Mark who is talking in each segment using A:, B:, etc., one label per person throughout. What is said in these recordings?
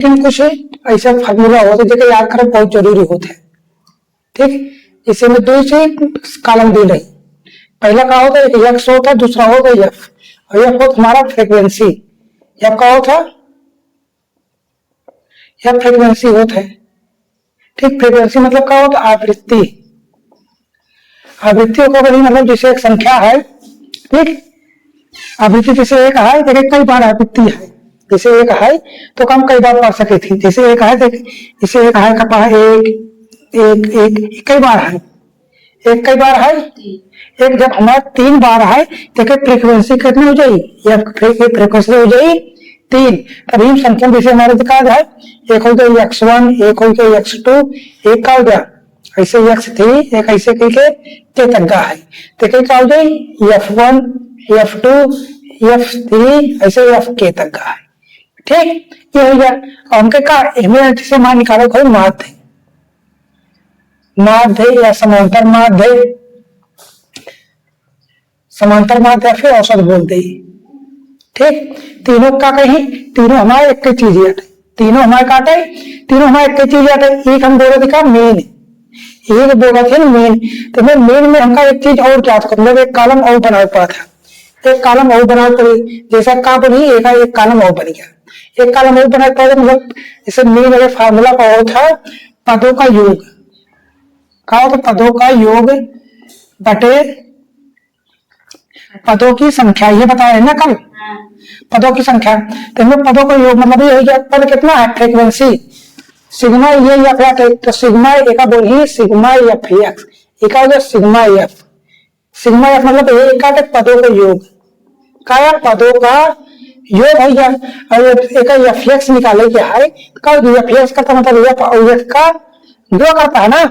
A: लेकिन कुछ ऐसा फार्मूला होता है जो याद करना बहुत जरूरी होता है। ठीक, इसे में दो से कॉलम दी रही, पहला क्या होता है, एक एक्स होता है, दूसरा होता है एफ, और एफ होता हमारा फ्रीक्वेंसी। एफ क्या होता है, एफ फ्रीक्वेंसी होता है। ठीक, फ्रीक्वेंसी मतलब क्या होता है, आवृत्ति। आवृत्ति का मतलब जैसे एक संख्या है, ठीक, आवृत्ति जैसे एक है तो कई बार आवृत्ति है, जैसे एक है तो कम कई बार पढ़ सके थी, जैसे एक है जैसे एक है कपा एक एक एक कई बार है, एक कई बार है, एक जब हमारा 3 बार है तो फ्रीक्वेंसी कितनी हो जाएगी, फ्रीक्वेंसी हो जाएगी 3। तभी हम संख्या जैसे हमारे दिखा है, एक हो गया x1, एक हो गया x2, एक का हो गया ऐसे x3, एक ऐसे के तक का है तो क्या हो जाए f1, f2, f3 ऐसे f तक का है। ठीक, ये हो गया। हमके का इमेज से मान निकालो कोई माध्य, माध्य या समांतर माध्य, समांतर माध्य या फिर औसत बोलते ही। ठीक, तीनों का कहीं, तीनों हमारे एक चीज है, तीनों हमारे काटे, तीनों हमारे एक चीज है। एक हम बोले दिखा मेन, एक बोला थे मेन, तो मैं मेन में हमका एक चीज और याद कर, मतलब एक कॉलम और बना पा था, एक कॉलम और बना पड़ी, जैसा का बनी एक कॉलम और बन गया, एक कॉलम और बना पा, मतलब जैसे मेन वाले फार्मूला का और था पदों का योग, कहा तो पदों का योग बटे पदों की संख्या, ये बताया है ना कल, पदों की संख्या। तो हमें पदों का योग मतलब ये हो गया, पद कितना है, फ्रीक्वेंसी सिग्मा ये एफ है, तो सिग्मा एक बोलिए सिग्मा एफ एक्स, एक हो गया सिग्मा एफ। सिग्मा एफ मतलब एक का पदों का योग, क्या पदों का योग हो गया, और एक एफ एक्स निकाले क्या है, एफ एक्स का मतलब एफ का दो करता है ना,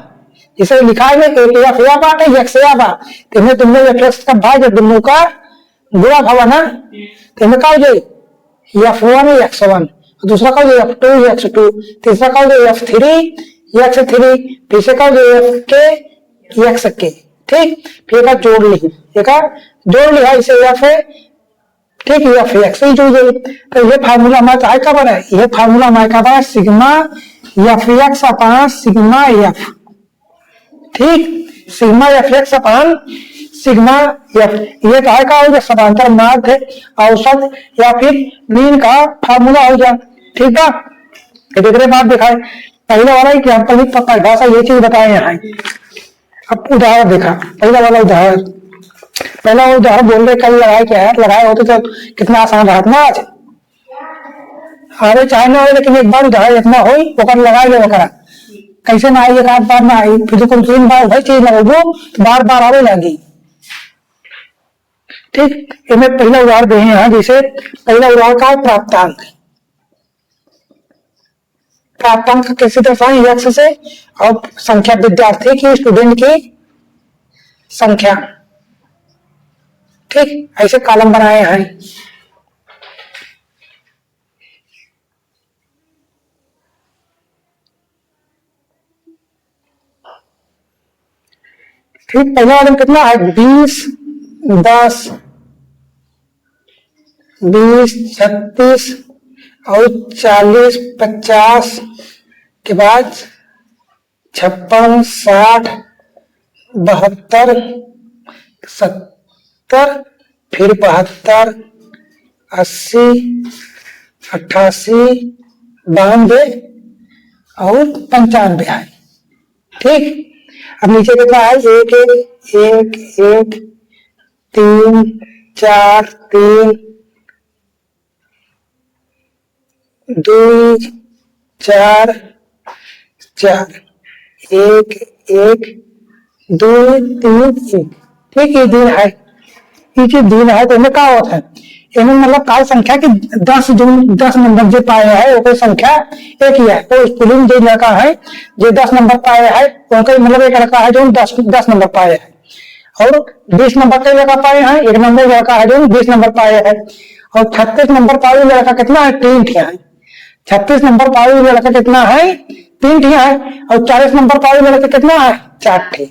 A: इसे लिखा है एक एफ या बात है एक्स या बात, तो हमें तुमने एफ एक्स का भाग दोनों का गुणा भावा ना, तो हमें क्या हो जाए f1 x1, दूसरा का f2 x2, तीसरा का f3 x3, तीसरा का f ठीक, फिर का जोड़ ली, एक जोड़ लिया इसे f है, ठीक, f x ही जोड़ गई। तो ये फार्मूला हमारा काय का बना है, ये फार्मूला हमारे का बना सिग्मा f x अपान सिग्मा f। ठीक, सिग्मा f x अपान सिग्मा एफ, ये काय का हो गया समांतर माध्य, औसत या फिर मीन का फार्मूला हो गया। ठीक है, दूसरे बात दिखाए, पहले वाला एग्जाम्पल परिभाषा ये चीज बताए यहाँ। अब उदाहरण देखा, पहला वाला उदाहरण, पहला उदाहरण बोल रहे कल लगाए क्या है, लगाए होते तो कितना आसान रहा ना, आज आगे चाहे ना हो, लेकिन एक बार उदाहरण इतना हो लगाए गए कैसे ना आई, एक आध बार ना आई, फिर तो 3 बार वही चीज लगो तो बार बार आवे लगी। ठीक, इनमें पहला उदाहरण दे हैं, जैसे पहला उदाहरण का प्राप्तांक, प्राप्तांक कैसे दर्शाएं एक्स से, और संख्या विद्यार्थी की, स्टूडेंट की संख्या। ठीक, ऐसे कॉलम बनाए हैं। ठीक, पहला वाला कितना है 20, 10, 20, 36 और 40, 50 के बाद 56, 60, 72, 70, फिर 72, 80, 88, 92 और 95 है। ठीक, अब नीचे कितना है, 1, 1, 1, 3, 4, 3, 2, 4, 4, 1, 1, 2, 3, 1। ठीक, ये दिन है, ये दिन है, तो इनमें क्या होता है, इनमें मतलब काय संख्या की 10 नंबर जो पाए है वो कोई संख्या एक ही है, तो स्कूलिंग जो लड़का है जो 10 नंबर पाए है वो मतलब एक लड़का है जो 10 नंबर पाए है, और 20 नंबर का लड़का पाए हैं, एक नंबर लड़का है जो 20 नंबर पाए है, और 36 नंबर पाए लड़का कितना है, 3 ठिया है। 36 नंबर पाए लड़का कितना है, 3 ठिया है, और 40 नंबर पाए लड़का कितना है, 4 ठे।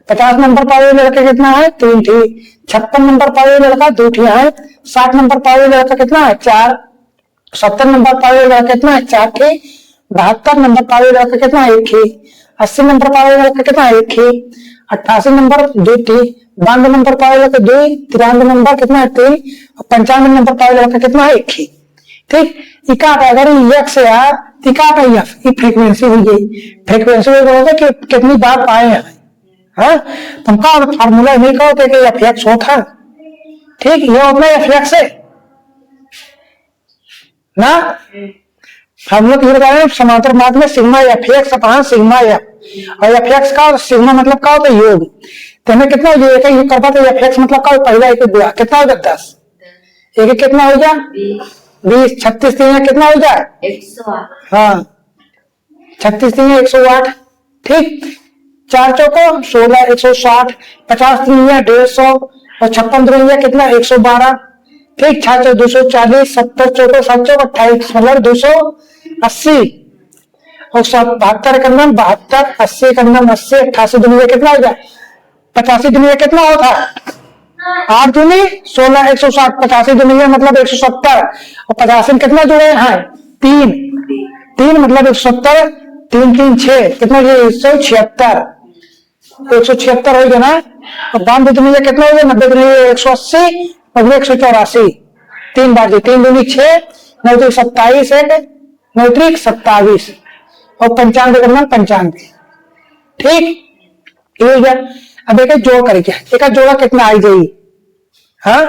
A: 50 नंबर पाए लड़का कितना है, 3 ठे। 56 नंबर पाए लड़का 2 ठिया है। 60 नंबर पाए लड़का कितना है, 4। 70 नंबर पावे वाला कितना है 4 थे, 72 नंबर पावे वाला कितना है 1 थे, 80 नंबर पावे वाला कितना है 1 थे, 88 नंबर 2 थे, 92 नंबर पावे वाला 2, 93 नंबर कितना है 3 और 95 नंबर पावे वाला कितना है 1 थे। ठीक, इका अगर एक्स है यार इका का एफ ये फ्रीक्वेंसी हुई गई, फ्रीक्वेंसी बोलोगे कि कितनी बार पाए हैं। हाँ, तुमका फार्मूला नहीं कहो कि एफ एक्स होता। ठीक, ये अपना एफ एक्स है ना। हम लोग ये बताए समांतर मार्ग में sigma F X upon sigma F, और एफ एक्स का सिग्मा मतलब का होता है योग। तो हमें कितना हो जाएगा ये करवा तो एफ एक्स मतलब का पहला एक बुआ कितना हो जाता 10, एक कितना हो गया 20, 36 3 कितना हो जाए 108। हाँ 36 3 108। ठीक, 4 चौको 16 160, 50 3 150 और 56 3 कितना 112। ठीक, 6 चौ 240, 70 चौको 7 चौक 28 मतलब 280 और 72 का नाम 72, 80 का नाम 80, 88 दुनिया कितना हो जाए 85 दुनिया कितना होता 8 दूनी 16 160, 85 दुनिया मतलब 170 और 85 कितना जुड़े हैं 3 3 मतलब 170, 3 3 6 कितना 176, 176 हो गया ना। और 92 दुनिया कितना हो गया 90 दुनिया 180 और 184, 3 बार 3 दूनी 6 9 3 27 9 3 27 और 95 का नाम 95। ठीक, ये हो गया। अब एक जोड़ करेंगे, एक जोड़ा कितना आई जाएगी। हाँ,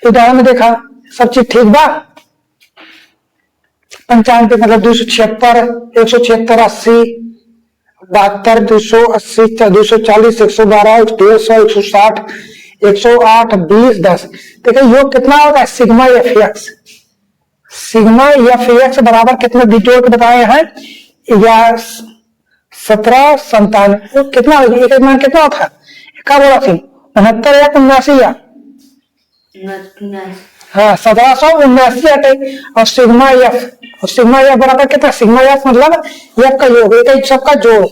A: उदाहरण में देखा सब चीज ठीक बा 95 मतलब 276, 176 80, 72 280 240 112 150 160 108 20 10। देखिए योग कितना होगा sigma F x, sigma F x बराबर कितने डिटेल के बताए हैं 17 97 कितना हो गया, एक मान कितना था क्या बोला थी 69 या 79 या हाँ 1779 आते। और सिग्मा एफ बराबर कितना सिग्मा एफ मतलब एफ का योग एक सबका जोड़,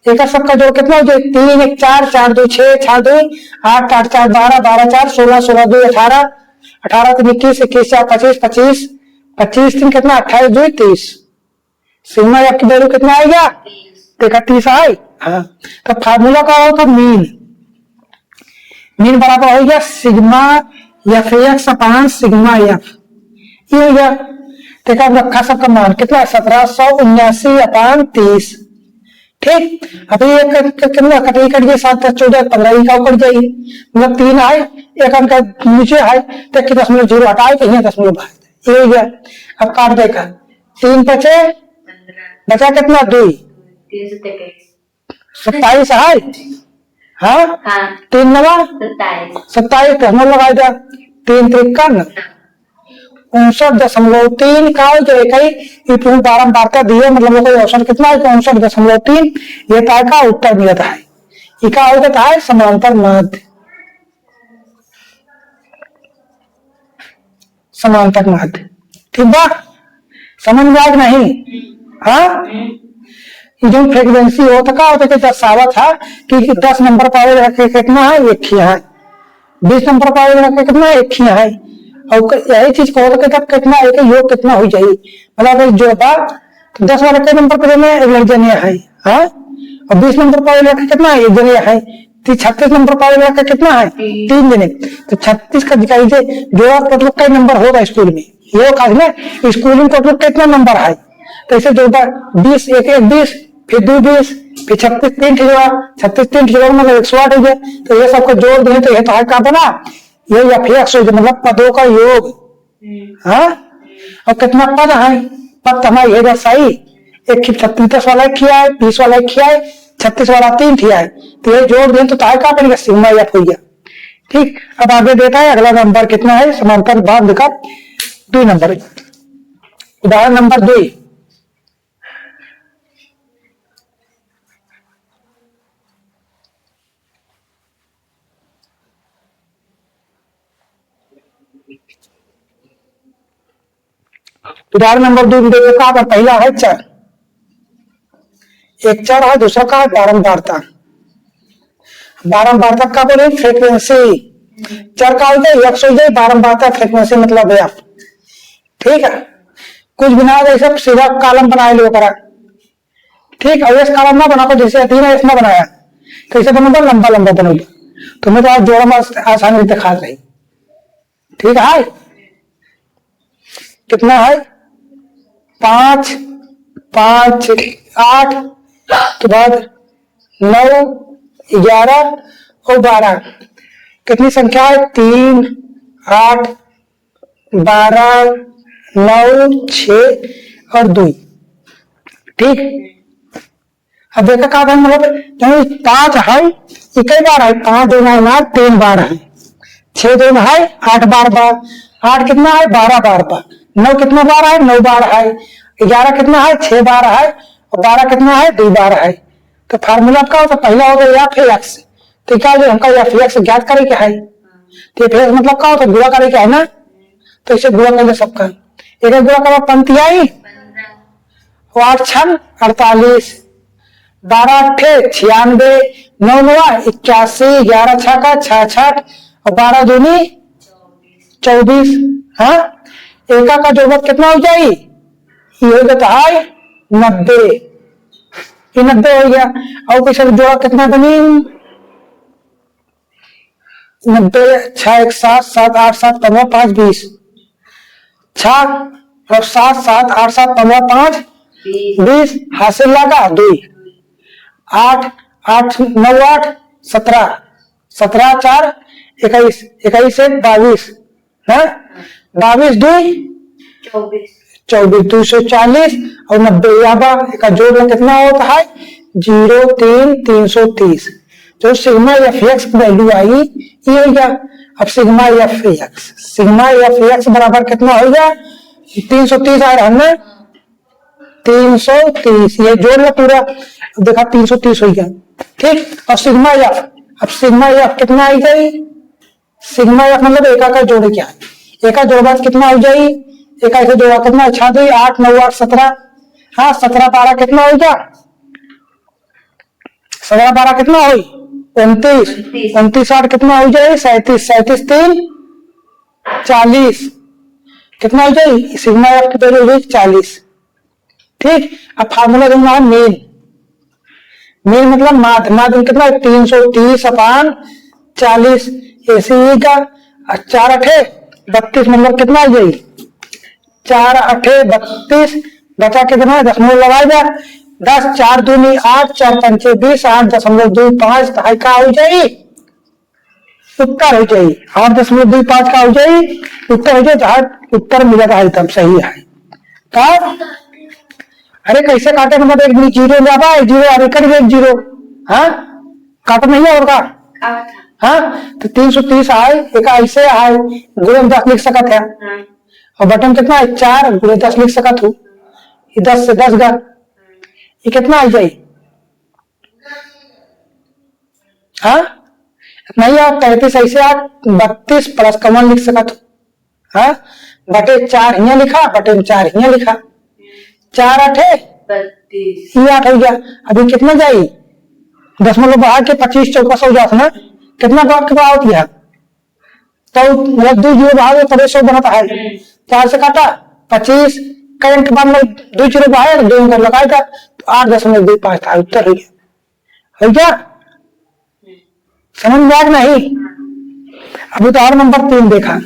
A: एक सबका जोड़ कितना हो जाए 3 1 4 4 2 6 6 2 8 8 4 12 12 4 16 16 2 18 18 3 21 21 4 25 25 25 3 कितना 28 2 30। सिग्मा एफ की वैल्यू कितना आएगा देखा 30 आए। हाँ, तो फार्मूला का हो तो मीन बराबर हो गया sigma F X upon sigma F, ये हो गया। देखा रखा सबका मान कितना 1779 अपॉन 30। ठीक, अभी एक कितना कटी कट गई 7 10 14 15 का ऊपर जाएगी मतलब 3 आए एक अंक नीचे आए तो 0.0 हटाए तो 0.5 ये हो गया। अब काट देगा 3 बचे बचा कितना 2 27 है। हाँ 3 नवा 27 तो हम लगा दिया 3 3 का 59.3 का जो एक बारंबारता दिए मतलब औसत कितना है 59.3 ये तार का उत्तर मिला था। इका हो जाता है समांतर माध्य, समांतर माध्य। ठीक बा समझ में आग नहीं। हाँ, जो फ्रीक्वेंसी होता का होता है दर्शावा था कि 10 नंबर पावे रखे कितना है 1 ही है, 20 नंबर पावे रखे कितना 1 ही है और यही चीज को कितना एक योग कितना हो जाए मतलब जो बात 10 वाले के नंबर पर एक जने है। हाँ, और 20 नंबर पावे रखे कितना है 1 जने है, 36 नंबर पावे रखे कितना है 3 जने। तो 36 का दिखाई दे जो टोटल कई नंबर होगा स्कूल में ये ना स्कूल में टोटल कितना नंबर है तो ऐसे दो बार 20 1 1 20 फिर 2 20 फिर 36 3 ठेवा 36 3 ठेवा मतलब 108 हो गया। तो ये सबको जोड़ दें तो ये तो है क्या बना ये एफ एक्स मतलब पदों का योग। हाँ, और कितना पद है पद तो हमारा ये सही एक 36 वाला किया है 20 वाला किया है 36 वाला 3 किया है तो ये जोड़ दें तो क्या पड़ेगा सिग्मा एफ हो गया। ठीक, अब आगे देता है अगला नंबर कितना है समांतर बांध का 2 नंबर उदाहरण नंबर 2। उदाहरण नंबर 2 देखो का पहला है चर, एक चर है दूसरा का है बारंबारता। बारंबारता का बोले फ्रीक्वेंसी चर का हो जाए एक्स हो जाए बारंबारता फ्रीक्वेंसी मतलब एफ। ठीक है, कुछ बिना ऐसे सीधा कॉलम बना लो करा, ठीक है। इस कॉलम ना बना, जैसे तीन है इसमें बनाया, कैसे बनोगा, लंबा लंबा बनोगा, तुम्हें तो आज जोड़ा में आसानी से दिखा रही, ठीक है। कितना है, 5 5 8 के बाद 9 11 और 12, कितनी संख्या है, 3 8 12 9 6 और 2, ठीक। अब देखा कहा था, मतलब 5 है, एक ही बार है, 5 2 9 3 बार है, 6 2 है 8 बार, 8 कितना है, 12 बार, 9 कितना बार है, 9 बार है, 11 कितना है, 6 बार है, और 12 कितना है, 2 बार है। तो फार्मूला का होता, पहला हो गया एफ एक्स, तो क्या हो, हमका एफ एक्स ज्ञात करे क्या है, तो एफ एक्स मतलब क्या होता, गुणा करे क्या है ना, तो इसे गुणा कर ले सबका, एक गुणा करो, पंक्ति आई 8 6 48, 12 8 96, 9 9 81, 11 6 का 66 और 12 दूनी 24, हाँ। एका का जोड़ कितना हो जाए, ये हो जाता है 90, ये 90 हो गया। और किसी जोड़ा कितना बनी, 90 6 1 7 7 8 7 15 5 20, 6 और 7 7 8 7 15 5 20, हासिल लगा 2, 8 8 9 8 17 17 4 21 21 1 22, है 22 2 24 240 और 90, यहाँ का जोड़ में कितना होता है, 0 3 330। जो सिग्मा एफ एक्स की वैल्यू आई ये हो गया। अब सिग्मा एफ एक्स बराबर कितना हो गया, 330 आ रहा है ना, 330, ये जोड़ लो पूरा, देखा 330 हो गया, ठीक। और सिग्मा एफ, अब सिग्मा एफ कितना आई गई, सिग्मा एफ मतलब एका का जोड़ क्या है, एका जोड़ बाद कितना हो जाए, एका से जोड़ा कितना, 6 2 8 9 8 17, हाँ 17 12 कितना हो गया, 17 12 कितना हुई 29, 29 8 कितना हो जाए, 37 37 3 40, कितना हो जाए, सिग्मा एफ की वैल्यू हो जाए 40, ठीक। अब फार्मूला देना है मीन, मीन मतलब माध्य, माध्य कितना 330 अपान 40, ऐसे का 4 8 32, मतलब कितना हो जाए, 4 8 32, बचा कितना है, दशमलव लगाएगा, 10 4 दूनी 8 4 5 20, 8.25 का हो जाए, उत्तर हो जाए, 8.25 का हो जाए, उत्तर हो जाए, जहां उत्तर मिला था एकदम सही है। तो अरे कैसे काटे, मतलब एक जीरो ज्यादा है, जीरो अरे कर एक जीरो, हाँ काटा नहीं होगा, हाँ तो 330 आए, एक ऐसे आए, गुणे 10 लिख सकत है, और बटन कितना है 4 गुणे 10 लिख सकत हूँ, 10 से 10 गया, ये कितना आ जाए, हाँ नहीं आप 33 ऐसे आप 32 प्लस कॉमन लिख सकत हो, हाँ बटे 4 हिया लिखा, बटे 4 हिया लिखा, 4 8 32, ये 8 हो गया। अभी कितना जाए, दशमलव बढ़ा के 25 चौकस हो जाता ना, कितना बार के बाद किया, तो मतलब 2 जीरो बढ़ा तब 100 बनता है, 4 से काटा 25, करंट के बाद में 2 जीरो बढ़ाया 2 अंक लगाएगा, तो 8.25 था, उत्तर हो गया, हो गया, समझ में आया नहीं। अभी तो और नंबर 3 देखा,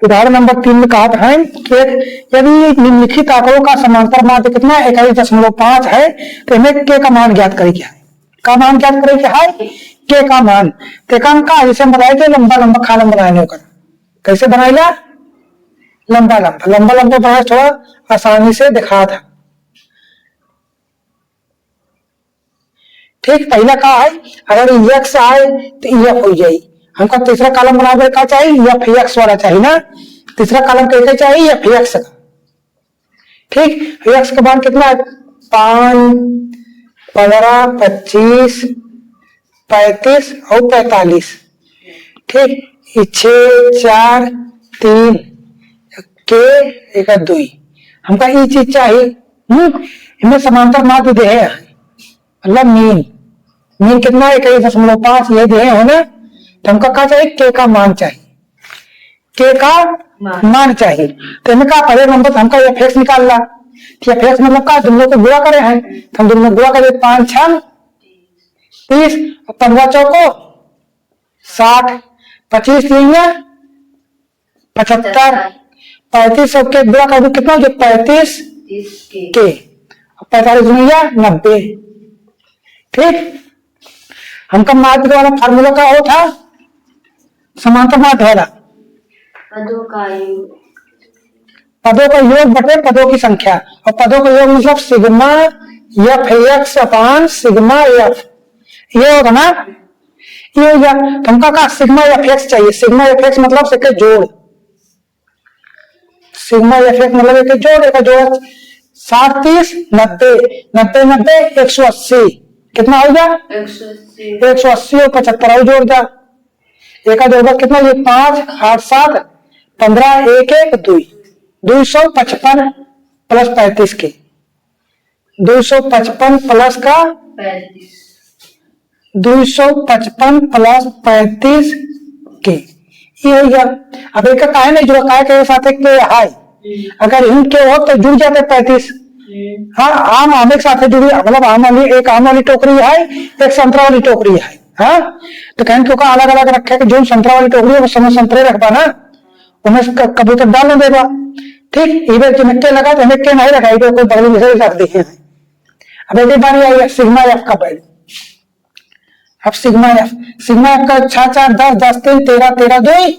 A: उदाहरण नंबर 3 में कहा है कि यदि निम्नलिखित आंकड़ों का समांतर माध्य कितना 21.5 है, तो हमें के का मान ज्ञात करे क्या है, का मान ज्ञात करे क्या है, के का मान, का जैसे बनाए लंबा लंबा खालम बनाने होकर, कैसे बनाएगा, लंबा लंबा लंबा लंबा बनाए, थोड़ा आसानी से दिखा था, ठीक। पहला कहा है अगर एक्स आए तो एफ हो जाए, हमको तीसरा कॉलम बनाने का चाहिए एफ एक्स वाला चाहिए ना, तीसरा कॉलम कैसे चाहिए एफ एक्स का, ठीक। एक्स का मान कितना है 5 15 25 35 और 45, ठीक। 6 4 3 के 1 2, हमका ये चीज चाहिए, इनमें समांतर माध्य देह है, मतलब मीन। मीन कितना है? 1.5 ये देह है ना, तो हमको क्या चाहिए? के का मान चाहिए, के का मान चाहिए। तो इनका पहले नंबर तो हमका एफ एक्स निकालना, एफ एक्स मतलब का दोनों को गुणा करे हैं, तो हम दोनों गुणा करें 5 6 30 और 15 चौको 60, 25 3 75, 35 के गुणा कर कितना हो? 35 के, 45 दुनिया 90। ठीक, हमका माध्य वाला फार्मूला का हो था समांतर माध्य वाला, पदों का योग बटे पदों की संख्या, और पदों का योग मतलब सिग्मा एफ एक्स अपान सिग्मा एफ, ये होगा ना, ये हो गया। तो हमका कहा सिग्मा एफ एक्स चाहिए। सिग्मा एफ एक्स मतलब से जोड़, सिग्मा एफ एक्स मतलब एक जोड़ 60 30 90 90 90 180, कितना हो गया? 180 और 75 और जोड़ दिया, एक जोड़ कितना? ये 5 8 7 15 1 1 2 255 प्लस 35 के, 255 प्लस का 255 प्लस 35 के, ये हो गया। अब एक का है नहीं जुड़ा, काय के साथ एक हाई, अगर इन के हो तो जुड़ जाते 35। हाँ, आम आम के साथ जुड़ी, मतलब आम वाली एक आम वाली टोकरी है, एक संतरा वाली टोकरी है। हाँ, तो कहने क्यों का अलग अलग रखे कि जो संतरा वाली टोकरी है वो समय संतरे रखबा ना, उन्हें कबूतर डाल देगा। ठीक, इधर के मिट्टी लगा तो मिट्टी नहीं लगाई तो कोई बगली में रख दी है। अब एक बार आई सिग्मा एफ का पहले, अब सिग्मा एफ का 6 4 10 10 3 13 13 2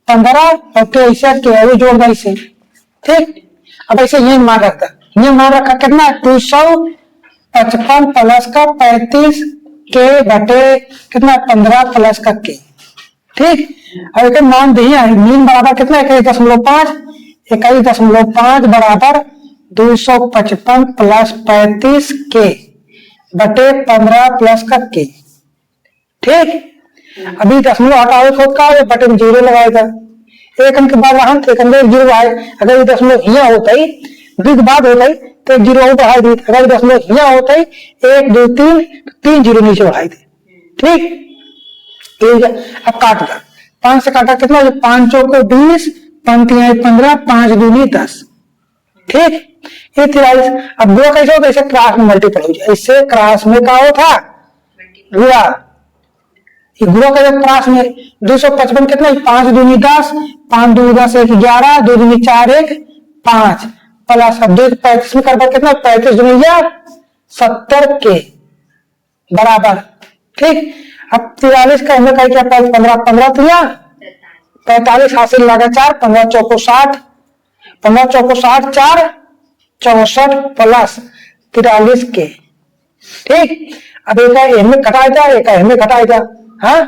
A: 15 और के ऐसे के जोड़ दे इसे। ठीक, अब ऐसे ये मान रखा कितना? 255 प्लस का 35 के बटे कितना? 15 प्लस का के। ठीक, अब एक मान दिया है, मीन बराबर कितना? 21.5 21.5 बराबर 255 प्लस 35 के बटे 15 प्लस का के। ठीक, अभी दशमलव हटाओ खुद का बटे में 0 लगाएगा, एक अंक बाद वहां एक अंक 0 आए। अगर ये दशमलव यहाँ होता ही बीच बाद होता ही तो 0 बढ़ाई दी, अगर दशमलव यहाँ होता ही 1 2 3 0 नीचे बढ़ाई दी। ठीक, ठीक है। अब काट कर 5 से काटा कितना? 5 चौको 20 पंक्तियां 15 5 दूनी 10। ठीक, ये 43। अब दो कैसे होता? इसे क्रास में मल्टीपल हो जाए, इससे क्रास में क्या होता? गुणा, गुणा का क्रास में 255 कितना? 5 दूनी 10 5 दूनी 10 1 11 2 दूनी 4 1 5 प्लस 2 35 में करवा कितना? 35 दूनी 70 के बराबर। ठीक, अब 43 का हमने क्या 15 15 दिया 45 हासिल लगा 4 15 चौको 60 15 चौको 60 4 64 प्लस 43 के। ठीक, अब एक इनमें घटाया जाए, एक इनमें घटाया जाए। हाँ,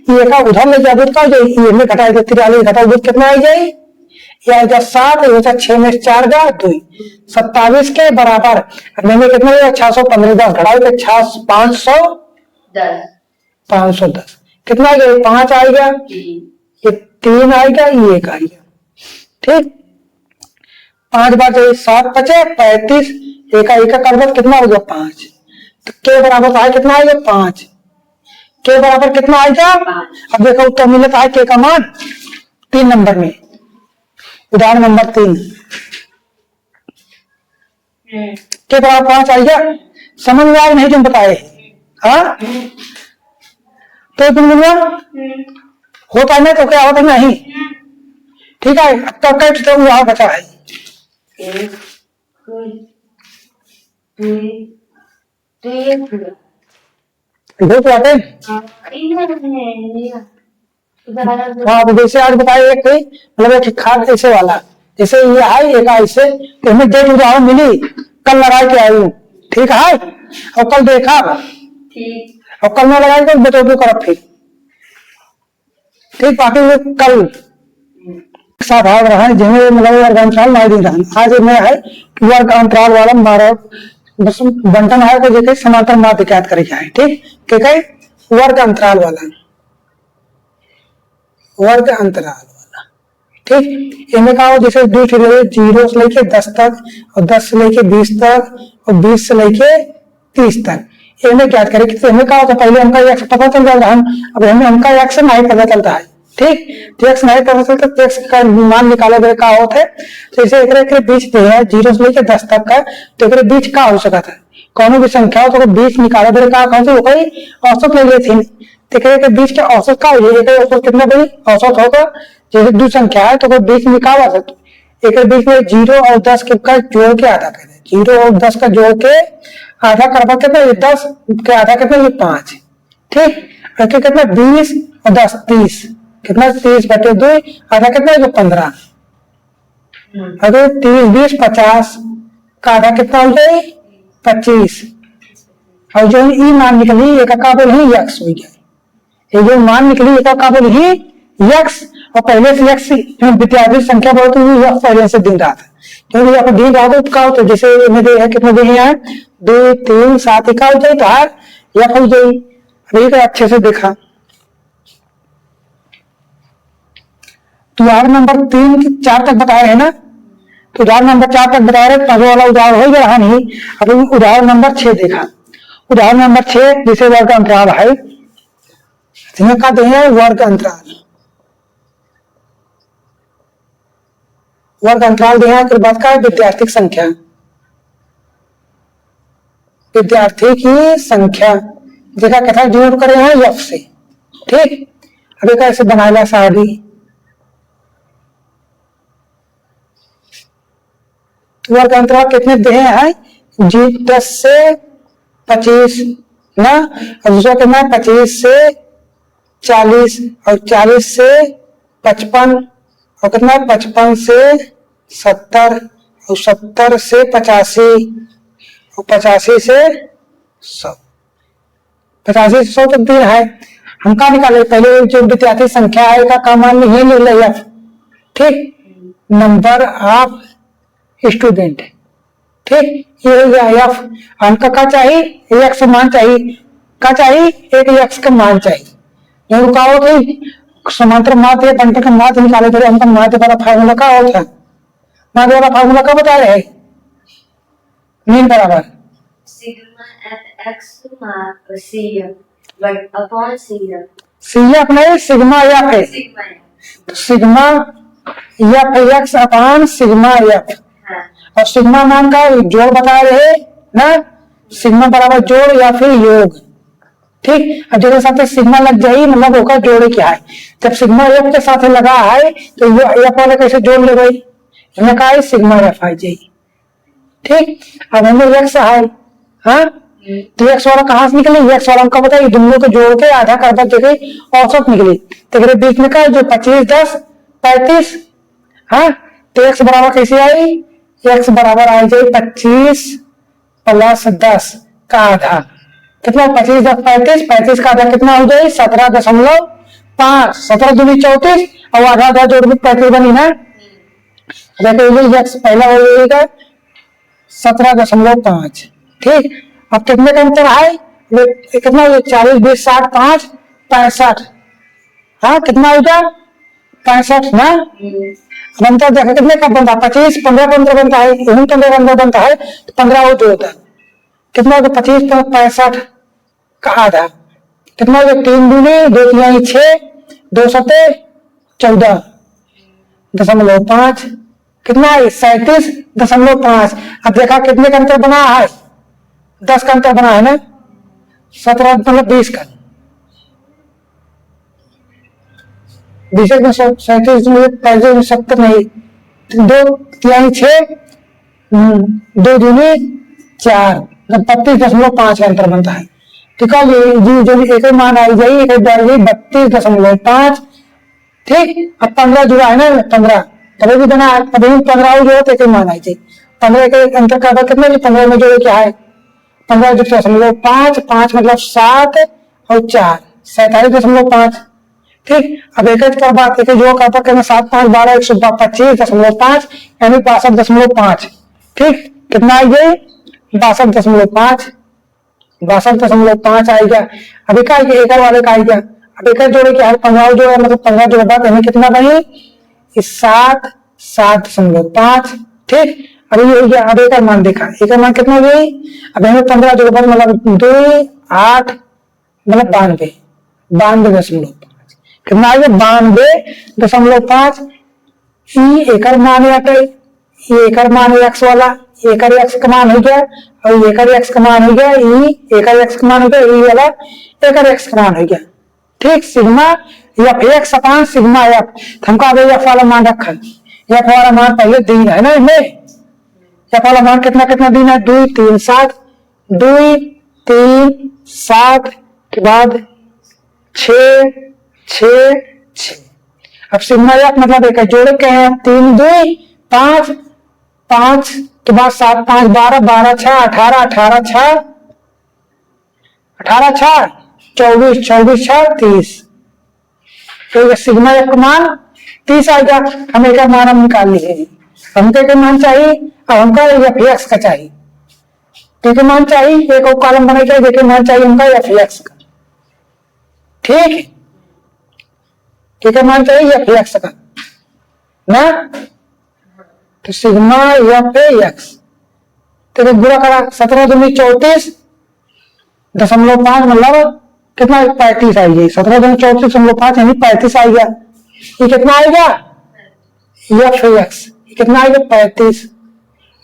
A: ये का उधर ले जाए दूध का ये में घटाया जाए, 43 घटाओ दूध कितना आ जाए? ये आ जाए 7 ये 6 में 4 जा 2 27 के बराबर। मैंने कितना 615 10 घटाओ तो 510 कितना आ गया? 5 आएगा, ये 3 आएगा, ये 1 आएगा। ठीक, 5 बार 7 बचे 35, एक करबत कितना हो गया? 5। तो के बराबर है कितना आएगा? 5 के बराबर कितना आएगा? अब देखो उत्तर मिलता है के का मान 3 नंबर में, उदाहरण नंबर 3 के बराबर 5 आएगा। समझ में आया नहीं तुम बताए? हाँ, तो तुम होता नहीं तो क्या होता नहीं। ठीक है, अब तक कट तो वहां बचा है। हाँ, तो जैसे आज बताए एक मतलब एक खाद ऐसे वाला, जैसे ये है एक ऐसे, तो हमें डेट उदाहरण मिली, कल लगा के आई। ठीक है, और कल देखा, और कल में लगाई तो बटोबू कर फिर। ठीक, बाकी कल भाग रहा है जिन्हें मतलब वर्ग अंतराल नहीं दे रहा। आज मैं है वर्ग अंतराल वाला मारा बस बंटन है को देखे समांतर माध्य ज्ञात करे जाए। ठीक, क्या वर्ग अंतराल वाला, वर्ग अंतराल वाला। ठीक, इनमें कहा हो जैसे 0 से लेके 10 तक और 10 से लेके 20 तक और 20 से लेके 30 तक, इनमें ज्ञात करें कि इनमें कहा होता पहले हमका एक्स पता चल जाएगा, अब हमें हमका एक्स नहीं पता चलता है। ठीक, तो एक्स नहीं पता चलता तो एक्स का मान निकाले गए का होता है, तो जैसे एक बीच दिया है 0 से लेके 10 तक का, तो एक बीच का हो सकता है कौन भी संख्या हो तो बीच निकाले गए का कौन से वही औसत ले लेती, तो बीच के औसत का हो जाएगा, औसत कितना बड़ी औसत होगा, जैसे दो संख्या है तो कोई बीच निकाला सकते, एक बीच में 0 और 10 का जोड़ के आधा कर दे, 0 और 10 का जोड़ के आधा करवा कितना, ये 10 के आधा कितना, ये 5। ठीक, और कितना 20 और 10 30, कितना 30 बटे 2 आधा कितना, ये 15, अगर 30 20 50 का आधा कितना हो जाए 25, और जो ई मान निकली एक काबिल ही यक्स हो जाए, ये जो मान निकली एक काबिल ही यक्स, और पहले से यक्स विद्यार्थी संख्या बहुत हुई पहले से दिन रात, क्योंकि आप दिन रात का होता है, जैसे कितने दिन है 2 3 7 का हो जाए तो हर यक हो जाए। अभी तो अच्छे से देखा, तो उदाहरण नंबर 3 4 तक बताया है ना, तो उदाहरण नंबर 4 तक बता रहे, पहले वाला उदाहरण हो गया नहीं। अभी उदाहरण नंबर 6 देखा, उदाहरण नंबर 6 जिसे वर्ग अंतराल है, इसमें कहते हैं वर्ग अंतराल, वर्ग अंतराल दिया है, फिर बात का विद्यार्थी संख्या, विद्यार्थी की संख्या देखा कैसा जोड़ करे हैं एफ से। ठीक, अभी कैसे बनाया सारी, वर्ग अंतराल कितने दिए हैं, 10 से 25 ना, और दूसरा कितना 25 से 40 और 40 से 55 और कितना 55 से 70 और 70 से 85 और 85 से 100, 85 से 100 तक दिया है। हम क्या निकाले, पहले जो विद्यार्थी संख्या है का मान यही ले लिया। ठीक, नंबर ऑफ स्टूडेंट, ठीक, ये हो गया एफ, हमका क्या चाहिए एक्स मान चाहिए, क्या चाहिए एक एक्स का मान चाहिए, जो कहा हो कि समांतर माध्य या बंटर का माध्य निकाले थे, हमका माध्य वाला फार्मूला का होता है, माध्य वाला फार्मूला का बता रहे हैं, मीन बराबर
B: sigma F X C F upon C F,
A: C F नहीं सिग्मा एफ है, तो sigma F X upon sigma F, और सिग्मा मान का जोड़ बता रहे ना, सिग्मा बराबर जोड़ या फिर योग। ठीक, अब जैसे साथ सिग्मा लग जाए मतलब होगा जोड़ क्या है, जब सिग्मा एफ के साथ लगा है तो एफ वाले कैसे जोड़ ले भाई, हमने कहा है सिग्मा एफ आई जाए। ठीक, अब हमें एक्स है, हाँ, तो एक्स वाला कहां से निकले, एक्स वाला हमको बताइए दोनों को जोड़ के आधा करवा देखे औसत निकली, तो बीच में का जो 25 10 35, हाँ, तो एक्स बराबर कैसे आई, एक्स बराबर आ जाए 25 प्लस 10 का आधा, कितना 25 10 35, 35 का आधा कितना हो जाए 17.5, 17 दूनी 34 और आधा आधा जोड़ में 35 बनी ना, एक्स पहला हो जाएगा 17.5। ठीक, अब कितने का अंतर है, कितना 40 20 60 5 65, हाँ कितना हो जाए 65 ना, बनता देखा कितने का बनता 25 15 15 बनता है, 15 15 बनता है, तो 15 हो जो होता है कितना होगा 25 65 का आधा, कितना होगा 3 दूनी 2 3 6 2 सते 14.5, कितना है 37.5। अब देखा कितने का अंतर बना है, 10 का अंतर बना है ना, 17 मतलब 20 का, 20 में 37 में 70 नहीं, 2 3 6 2 दूनी 4 32.5 का अंतर बनता है। ठीक है, ये जो एक मान आई जाए एक बढ़ गई 32.5। ठीक, अब 15 जुड़ा है ना, 15 तभी भी बना है, तभी 15 जो एक मान आई जाए, 15 के अंतर का कितना, 15 में जो क्या है 15.5 5 मतलब 7 और 4 47.5। ठीक, अब एक कर बात एक जो करता कहना 7 5 12 125.5 यानी 62.5। ठीक, कितना आई गई 62.5, 62.5 आई गया। अभी का एक वाले का आई गया, अब एक जोड़े क्या है 15 जोड़े मतलब 15 जोड़े बाद हमें कितना बनी इस 7.5 ठीक। अब ये हो गया। अब एक मान देखा, एक मान कितना हो गई, अब हमें 15 जोड़ मतलब 2 8 मतलब 92.5 कितना आ गया 92.5। एक मान है एक मान है एक्स वाला, एक एक्स का मान हो गया, और एक एक्स का मान हो गया एक एक्स का मान हो गया वाला एक एक्स का मान हो गया ठीक। सिग्मा एफ एक्स अपान सिग्मा एफ, हमको अब एफ वाला मान रखा, एफ वाला मान पहले दिन है ना, इसमें एफ वाला मान कितना कितना दिन है 2 3 7 2 3 7 के बाद 6 6 6। अब सिग्मा एफ मतलब एक जोड़े के हैं 3 2 5 5 के बाद 7 5 12 12 6 18 18 6 18 6 24 24 6 30। तो सिग्मा एफ का मान 30 आएगा। हमें एक मान हम निकाल लिए, हमको एक मान चाहिए, अब हमका एफ एक्स का चाहिए, एक मान चाहिए, एक और कॉलम बना चाहिए, एक मान चाहिए हमका एफ एक्स का ठीक। एक मान चाहिए एफ एक्स का ना, तो सिग्मा एफ एक्स तो बुरा करा 17 दूनी 34.5 मतलब कितना 35 आई गई, 17 दूनी 34.5 यानी 35 आ गया। ये कितना आएगा एफ एक्स कितना आएगा 35।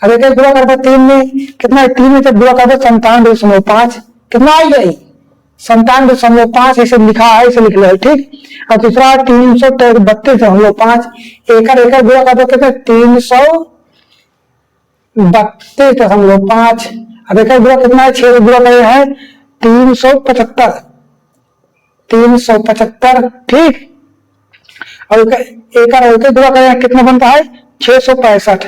A: अब एक बुरा करता 3 में कितना है 3 में, जब बुरा करता 97.5 कितना आ गया 97.5 ऐसे लिखा है, ऐसे लिख लिया ठीक। और दूसरा 332.5 एकड़ बुरा करता कितना 332.5। अब एक बुरा कितना है 6 बुरा करे है 375 ठीक। और एक बुरा करे कितना बनता है 665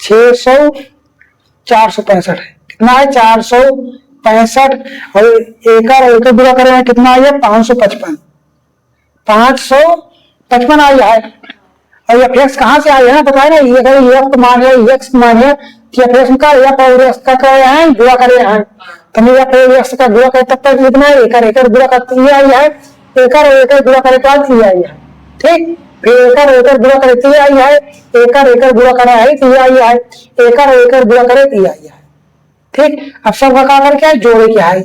A: 465 कितना है 465। और एक बुरा करे हैं कितना है 555 555 आई है। और एफ एक्स कहाँ से आई है ना बताए ना, ये अगर एफ मान है एक्स मान है तो एफ एक्स का एफ और एक्स का क्या है गुणा करे हैं, तो मैं एफ और एक्स का गुणा करे तब तक कितना है एक गुणा करते ये आई है, एक गुणा करे बाद ये आई है ठीक। फिर एक गुणा करे तो ये आई है, एक गुणा करा है तो ये आई है, एक गुणा करे तो ये आई है ठीक। अब सबका क्या करे क्या है जोड़े क्या है,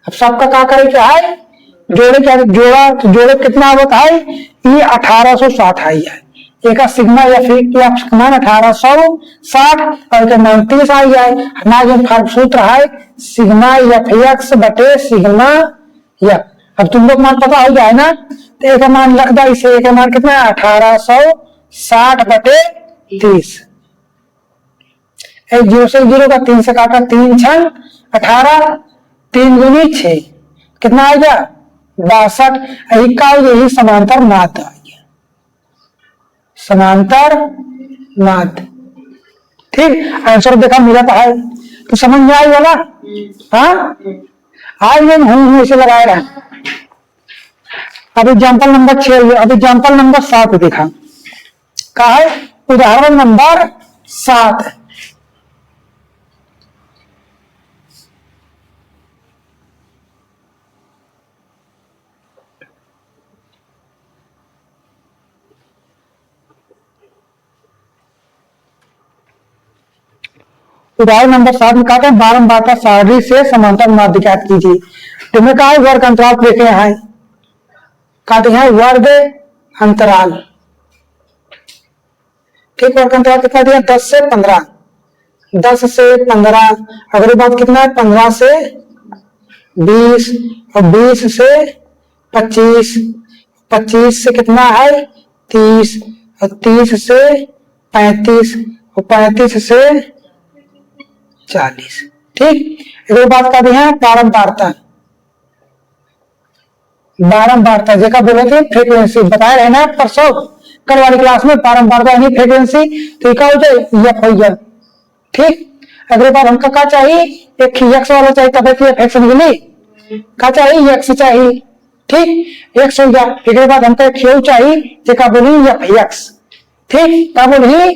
A: अब सबका क्या करे क्या है जोड़े क्या जोड़ा, तो जोड़े कितना होता है ये 1860 आई है। एक सिग्मा एफ का मान 1860 और एक मान 30 आई है। हमारा जो फर्क सूत्र है सिग्मा एफ एक्स बटे सिग्मा एफ। अब तुम लोग मान पता हो जाए ना, तो एक मान लग जाए इसे, एक मान कितना 1860 बटे 30। 0 से 0 का 3 से काटा 3 6 18 3 दूनी 6 कितना आ गया 62। यही समांतर नाद आ गया, समांतर नाद ठीक। आंसर देखा मिला है तो समझ में आई होगा। हाँ आज में हूं इसे लगाए रहे। अब एग्जाम्पल नंबर 6, अब एग्जाम्पल नंबर 7 देखा कहा है, उदाहरण नंबर 7। उदाहरण नंबर 7 में कहा था बारंबारता सारणी से समांतर माध्य ज्ञात कीजिए। तो मैं कहा वर्ग अंतराल देखे हैं, कहते हैं वर्ग अंतराल ठीक। वर्ग अंतराल कितना दिया 10 से 15, 10 से 15। अगली बात कितना है 15 से 20 और 20 से 25, 25 से कितना है 30 और 30 से 35 और 35 से 40 ठीक। एक बात कहते हैं बारंबारता, बारंबारता जैसा बोले थे फ्रीक्वेंसी बताए रहे ना परसों कल वाली क्लास में, बारंबारता यानी फ्रीक्वेंसी। तो क्या हो जाए एफ हो जाए ठीक। अगले बार हमका क्या चाहिए एक एक्स वाला चाहिए, तब एफ एक्स मिली क्या चाहिए एक्स चाहिए ठीक, एक्स हो गया। एक बाद हमको एक क्यू चाहिए जैसा बोली एफ एक्स ठीक, क्या बोली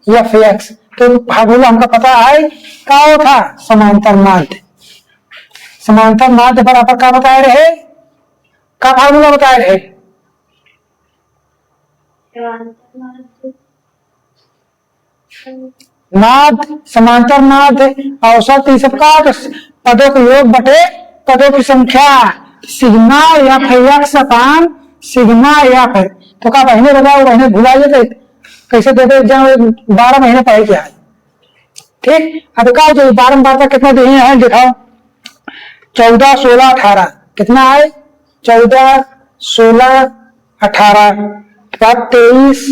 A: एफ एक्स। तो फार्मूला हमका पता है क्या था समांतर माध्य, समांतर माध्य बराबर क्या बताए रहे, का फार्मूला बताए रहे नाद, समांतर नाद, औसत, ये सब का पदों का योग बटे पदों की संख्या। सिग्मा एफ एक्स अपान सिग्मा एफ है। तो का महीने बताओ, महीने भुला जाते कैसे देते एग्जाम, 12 महीने पढ़े क्या है। ठीक, अब का जो 12 कितना दिए हैं दिखाओ। 14, 16, 18 कितना है? 14, 16, 18 के बाद 23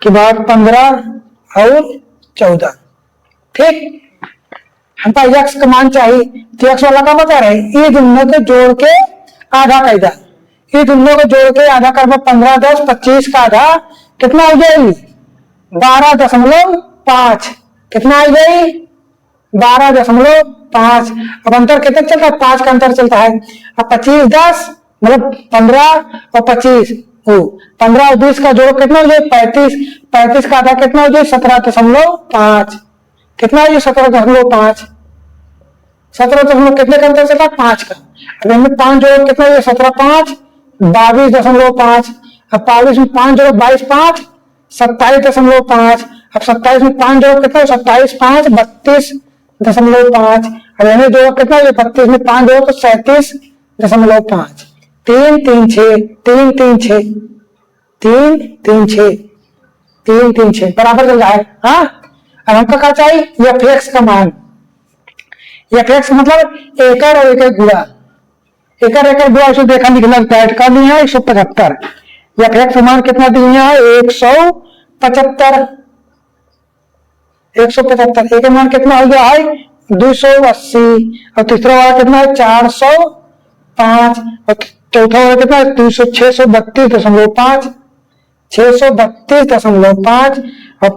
A: के बाद 15 और 14। ठीक, हमको यक्स का मान चाहिए, तो यक्स वाला का बता रहे ये दोनों को जोड़ के आधा कायदा, ये दोनों को जोड़ के आधा कर 15, 10, 25 का आधा कितना हो जाएगी? 12.5। कितना आ गई? 12.5। अब अंतर कितना चलता है? 5 का अंतर चलता है। अब 25, 10 मतलब 15 और 25 हो 15 और 20 का जोड़ कितना हो जाए? 35। 35 का आधा कितना हो जाए? 17.5। कितना हो जाए? 17.5। 17 कितने का अंतर चलता है? 5 का। अब इनमें 5 जोड़ कितना हो जाए? 17, 5 22.5। अब 22 में 5 जोड़ 22, 5 27.5। अब 27 में 5 जोड़ कितना? 27, 5 32.5। अब इन्हें जोड़ कितना? 32 में 5 जोड़ तो 37.5। 3, 3, 6 3, 3, 6 3, 3, 6 3, 3, 6 बराबर चल रहा है। हाँ, अब हमको क्या चाहिए? एफ एक्स का मान। एफ एक्स मतलब एकड़ और एकड़ गुणा, एकड़ एकड़ गुणा उसे देखा निकला टाइट कर लिया है 175। एफ एक्स मान कितना दिया है? 175। 175 एक मान कितना हो गया है? 280। और तीसरा वाला कितना है? 405। और चौथा वाला कितना है? 632.5 632.5। और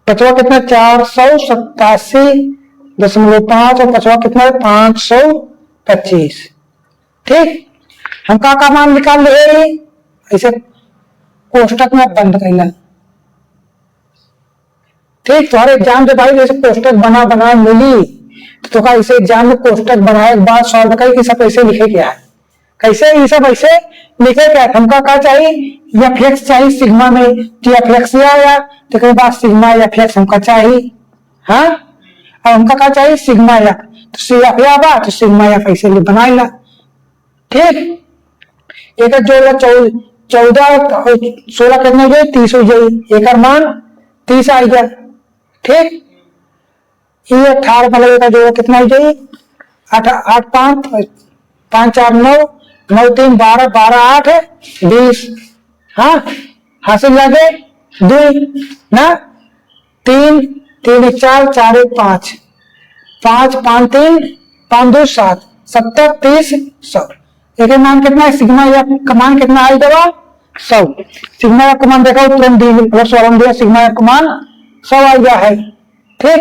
A: पांचवा कितना? 487.5। और पांचवा कितना है? 525। ठीक, हम का मान निकाल रहे ऐसे कोष्टक में बंद करना। ठीक, तुम्हारे एग्जाम से भाई जैसे कोष्टक बना बना मिली तो का इसे एग्जाम में कोष्टक बनाए के बाद सॉल्व करें कि सब ऐसे लिखे क्या है, कैसे ये सब ऐसे लिखे क्या है। हमका क्या चाहिए? एफ एक्स चाहिए सिग्मा में, तो एफ एक्स आया तो के बाद सिग्मा एफ एक्स हमका चाहिए। हाँ, अब हमका क्या चाहिए? सिग्मा एफ, तो सी एफ आवा तो सिग्मा एफ ऐसे बनाएगा। ठीक, एक जोड़ 14 और 16 कितने हो जाए? 30 हो जाए। एक मान 30 आ गया। ठीक, ये 18 मतलब का जोड़ कितना हो जाए? 8, 5, 5, 4, 9, 9, 3, 12, 12, 8, 20। हाँ, हासिल लगे 2 ना 3, 3, 1, 4, 4, 1, 5, 5, 5, 3, 5, 2, 7, 70, 30, 100। एक मान कितना है? सिग्मा या कमान कितना आएगा? 100। सिग्मा या कमान देखा तुरंत दिया, सिग्मा या कमान 100 आ गया है। ठीक,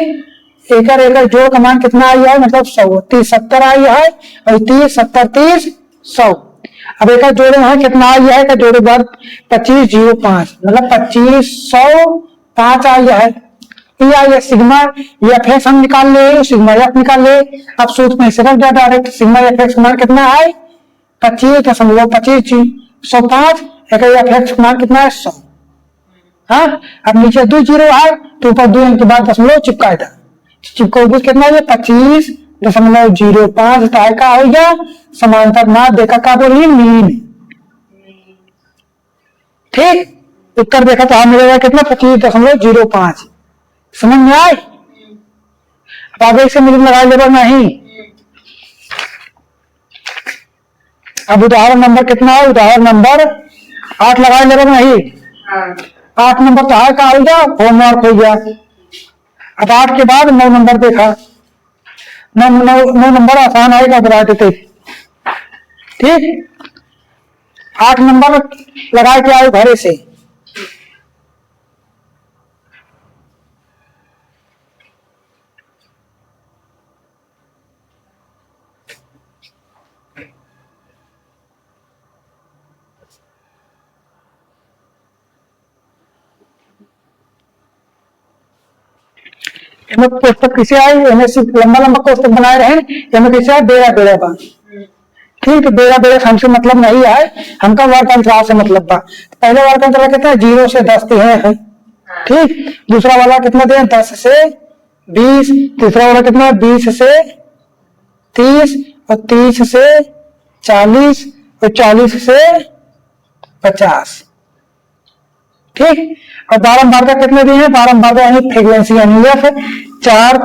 A: एकड़ एकड़ जोड़ कमान कितना आया है? मतलब 100। 30, 70 आई है और 30, 70, 30, 100। अब एक जोड़े हैं कितना आया है? जोड़े बाद 25, 05 मतलब 25, 100, 5 आया है। ये आया सिग्मा एफ एक्स हम निकाल ले, सिग्मा एफ निकाल ले। अब सूत्र में से रख दिया डायरेक्ट। सिग्मा एफ एक्स मान कितना है? 25.25 105। एक एफ एक्स मान कितना है? 100। हाँ, अब नीचे 2 जीरो है तो ऊपर 2 के बाद दशमलव चिपका था, चिपको कितना है? 25.05। का हो गया समांतर नाद देखा का बोली मीन। ठीक, उत्तर देखा तो हम मिलेगा कितना? 25.05। समझ में आए? अब आगे से मिल लगा लेगा नहीं। अब उदाहरण नंबर कितना है? उदाहरण नंबर 8 लगा लेगा नहीं। 8 नंबर तो है का हो गया, होमवर्क हो गया। अब 8 के बाद 9 नंबर देखा। 9 नंबर आसान आएगा, बता देते। ठीक, 8 नंबर लगा के आओ घरे से। कोष्टक किसे आए? लंबा लंबा कोष्टक बनाए रहे, कैसे आए? बेड़ा बेड़ा बा। ठीक, बेड़ा बेड़ा हमसे मतलब नहीं है, हमका वर्ग अंतराल से मतलब बा। पहले वर्ग अंतराल कितना है, 0 से 10 दिए हैं। ठीक, दूसरा वाला कितना दिया, 10 से 20, तीसरा वाला कितना, 20 से 30, और 30 से 40, और 40 से 50। ठीक, और बारंबार का कितने दिए हैं, बारंबार का यानी फ्रीक्वेंसी यानी एफ 4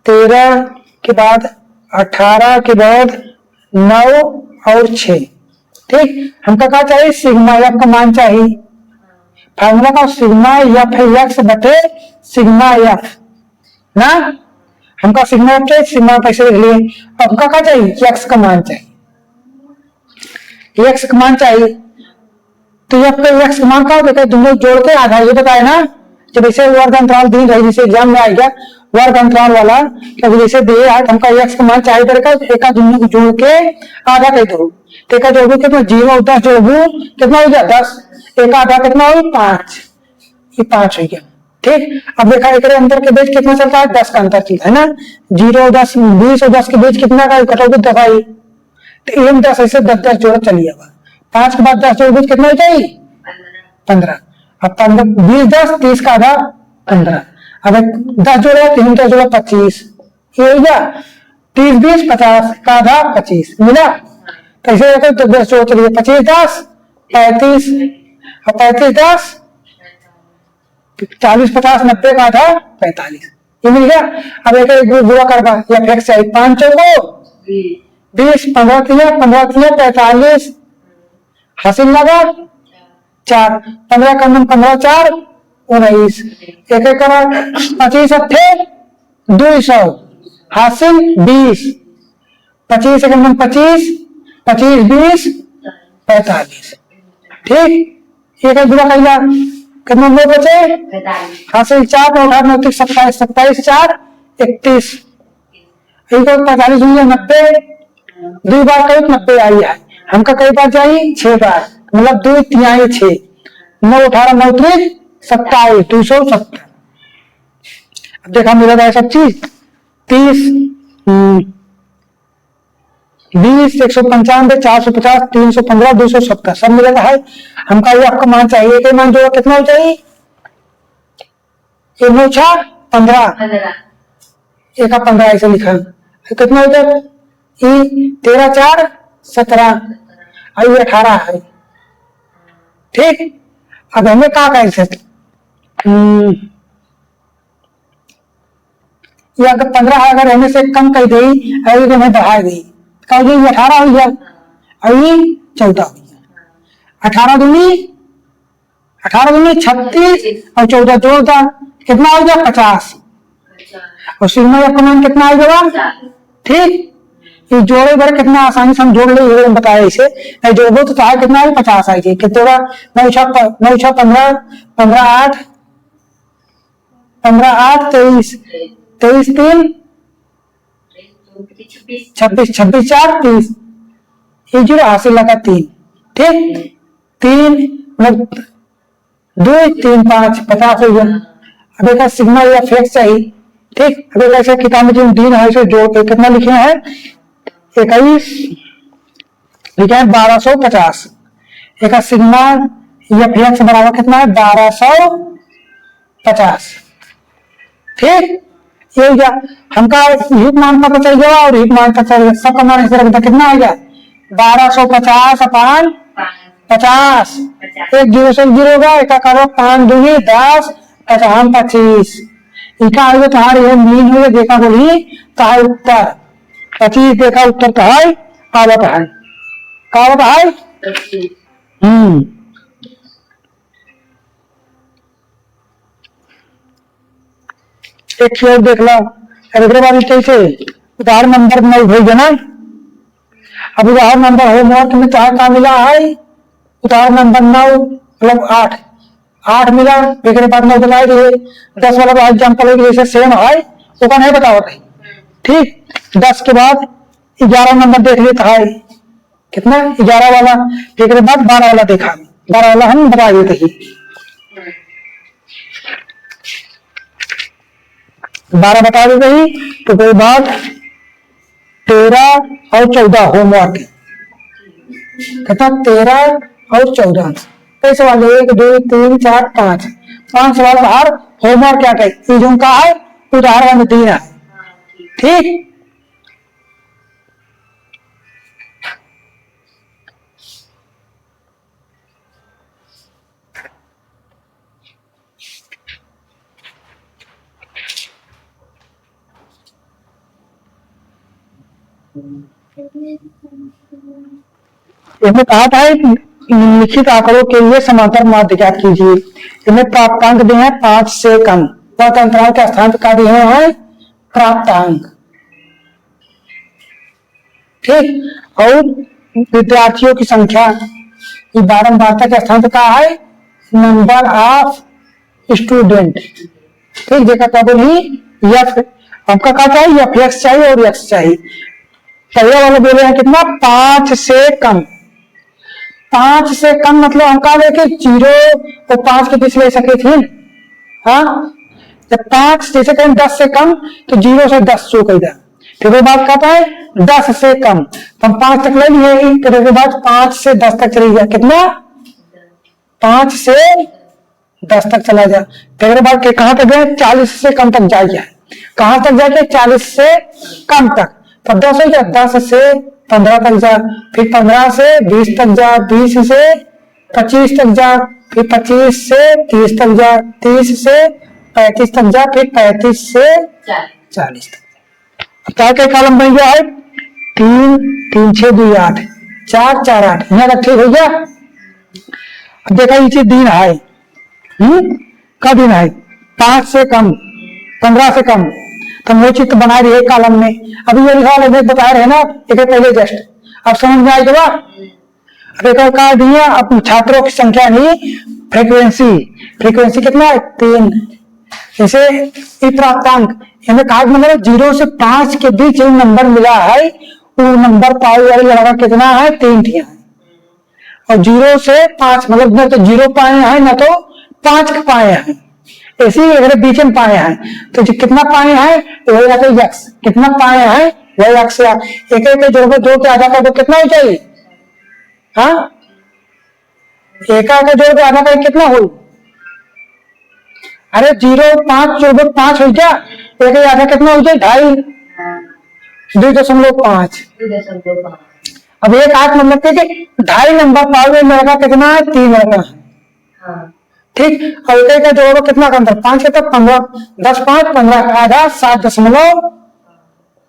A: 13 के बाद 18 के बाद 9 और 6। ठीक, हमका क्या चाहिए, सिग्मा एफ का मान चाहिए। फार्मूला का सिग्मा एफ है एक्स बटे सिग्मा एफ ना, हमका सिग्मा एफ चाहिए, सिग्मा पैसे लिख लिए। हमका क्या चाहिए, एक्स का मान चाहिए, एक्स का मान चाहिए। तो एफ का एक्स का मान का होता, तुम लोग जोड़ के आधा ये बताए ना, जब ऐसे वर्ग अंतराल दी रही, जैसे एग्जाम में आएगा वर्ग अंतराल वाला, तो जैसे दिए आज हमका एक्स का मान चाहिए करके एक दोनों को जोड़ के आधा कह दो, एक जोड़ू कितना 0 10 जोड़ू कितना हो गया 10, एक आधा कितना हो 5, ये 5 हो गया। ठीक, अब देखा एक अंतर के बीच कितना चलता है, 10 का अंतर चलता है ना, 0 10 20 और 10 के बीच कितना का कटोगे दफाई, तो 1 10 ऐसे 10 10 जोड़ चलिए। 5 के बाद 10 जोड़ बीच कितना हो जाएगी 15, अब 15 20 10 30 का आधा 15, अब 10 जोड़ा 3 10 जोड़ा 25, ये हो गया 30 20 50 का आधा 25 मिला। कैसे तो 10 जोड़ चलिए, 25 10 35, और 35 10 40 50 90 का आधा 45, ये मिल गया। अब एक बुरा करवा या फिर चाहिए 5 चौको 20 15 15 45 हासिल लगा 4 15 का 15 4 19, एक एक करा 25 अट्ठे 200 हासिल 20, 25 एक 25 25 20 45। ठीक, एक बुरा कहिला कितने लोग बचे, हासिल 4 8 9 27 27 4 31, 45 हुई 90, 2 बार कई 90 आई है, हमका कई बार चाहिए 6 बार, मतलब 2 तिहाई 6 9 18 9 30 27 270। अब देखा मिला था सब चीज 30 20 195 450 315 270 सब मिला है। हमका ये आपका मान चाहिए, एक मान जो कितना हो चाहिए, 1 9 6 15 एक 15 ऐसे लिखा, कितना हो जाए 13 4 17 आई 18 है। ठीक, अब हमें क्या कैसे ये अगर 15 अगर हमें से कम कर दी अभी तो हमें बढ़ा दी, कह दी 18 हो गया, अभी 14 हो गया, 18 दूनी 36 और 14 जोड़ता कितना हो गया 50, और सिग्मा का मान कितना आएगा। ठीक, ये जोड़े भर कितना आसानी से हम जोड़ ले बताया, इसे नहीं जोड़ो तो चाहे कितना है 50 आएगी, कितना 9 6 15 15 8 15 8 23 23 3 26 26 4 30, ये जो हासिल लगा 3। ठीक, 3 मतलब 2 3 5 50 हो गया। अब एक सिग्मा या फ्लेक्स चाहिए। ठीक, अब एक ऐसा किताब में जो दिन है इसे जोड़ के कितना लिखे हैं 21 लिखे हैं 1250, एक सिग्मा या फ्लेक्स बराबर कितना है 1250। ठीक, ये हो गया हमका हीट मान पता चल गया और हीट मान पता चल गया, सबका मान इसे रखता कितना आएगा 1250 अपान 50, एक 0 से 0 होगा, एक करो 5 दूनी 10 50 25, इनका आएगा तुम्हारे ये मीन हुए देखा बोली तो है उत्तर 25, देखा उत्तर तो है आवत है कावत है। एक शेयर देख लो, बाद कैसे उदाहरण नंबर 9 भेज देना। अब उदाहरण नंबर होमवर्क में चाहे क्या मिला है, उदाहरण नंबर 9 मतलब 8 मिला, एक बाद 9 बताए दिए, 10 वाला एग्जाम्पल जैसे सेम है वो नहीं बताओ। ठीक, 10 के बाद 11 नंबर देख लेता है कितना 11 वाला, एक बाद 12 वाला देखा, 12 वाला हम बता देते ही 12 बता देते ही, तो कोई बात 13 और 14 होमवर्क कितना 13 और 14 कई सवाल 1 2 3 4 5 5 सवाल बाहर होमवर्क क्या कहे जो का है उदाहरण में दिया है ठीक। इसमें कहा था निम्नलिखित आंकड़ों के लिए समांतर माध्य ज्ञात कीजिए। इनमें प्राप्तांक दिए हैं 5 से कम पथ अंतराल के स्थान का दिए हैं प्राप्तांक ठीक। और विद्यार्थियों की संख्या बारंबारता के स्थान का है नंबर ऑफ स्टूडेंट ठीक। देखा क्या बोली यफ हमका क्या चाहिए यफ एक्स चाहिए और एक्स चाहिए। पहले वाले बोले हैं कितना 5 से कम 5 से कम मतलब हम कहा कि 0 और 5 के बीच ले सके थे हाँ जब 5 जैसे कहें 10 से कम तो 0 से 10 चूक इधर फिर वो बात कहता है 10 से कम तो हम 5 तक ले लिए फिर उसके बाद 5 से 10 तक चली गया कितना 5 से 10 तक चला जाए फिर बाद कहां तक गए 40 से कम तक जाइए कहां तक जाके 40 से कम तक तब 10 हो गया 10 से 15 तक जा फिर 15 से 20 तक जा 20 से 25 तक जा फिर 25 से 30 तक जा 30 से 35 तक जा फिर 35 से 40 तक क्या क्या कॉलम बन गया है 3 3 6 2 8 4 4 8 यहाँ तक ठीक हो गया। अब देखा ये चीज दिन है का दिन है 5 से कम 15 से कम तो वो चित्र बना रही है कॉलम में। अभी ये लिखा बता रहे हैं ना एक पहले जस्ट अब समझ में आई जब अब एक का दिया अब छात्रों की संख्या नहीं फ्रीक्वेंसी कितना है 3 जैसे प्राप्तांक इनमें कहा मतलब 0 से 5 के बीच जो नंबर मिला है वो नंबर पाई वाले लड़का कितना है 3 है और 0 से 5 मतलब न तो 0 पाए हैं न तो 5 पाए हैं ऐसे ही अगर बीच में पाए हैं तो जो कितना पाए हैं वही रहता है यक्स कितना पाए हैं वही यक्स एक एक जोड़ 2 के आधा का कितना हो चाहिए हाँ एक जोड़ के आधा का कितना हो अरे 0 5 जोड़ 5 हो गया एक आधा कितना हो जाए 2.5 अब एक आठ नंबर के 2.5 नंबर पाओगे लड़का कितना है 3 लड़का है ठीक। और एक का जोड़ो कितना का अंतर 5 के तक 15 10 5 15 का आधा 7.5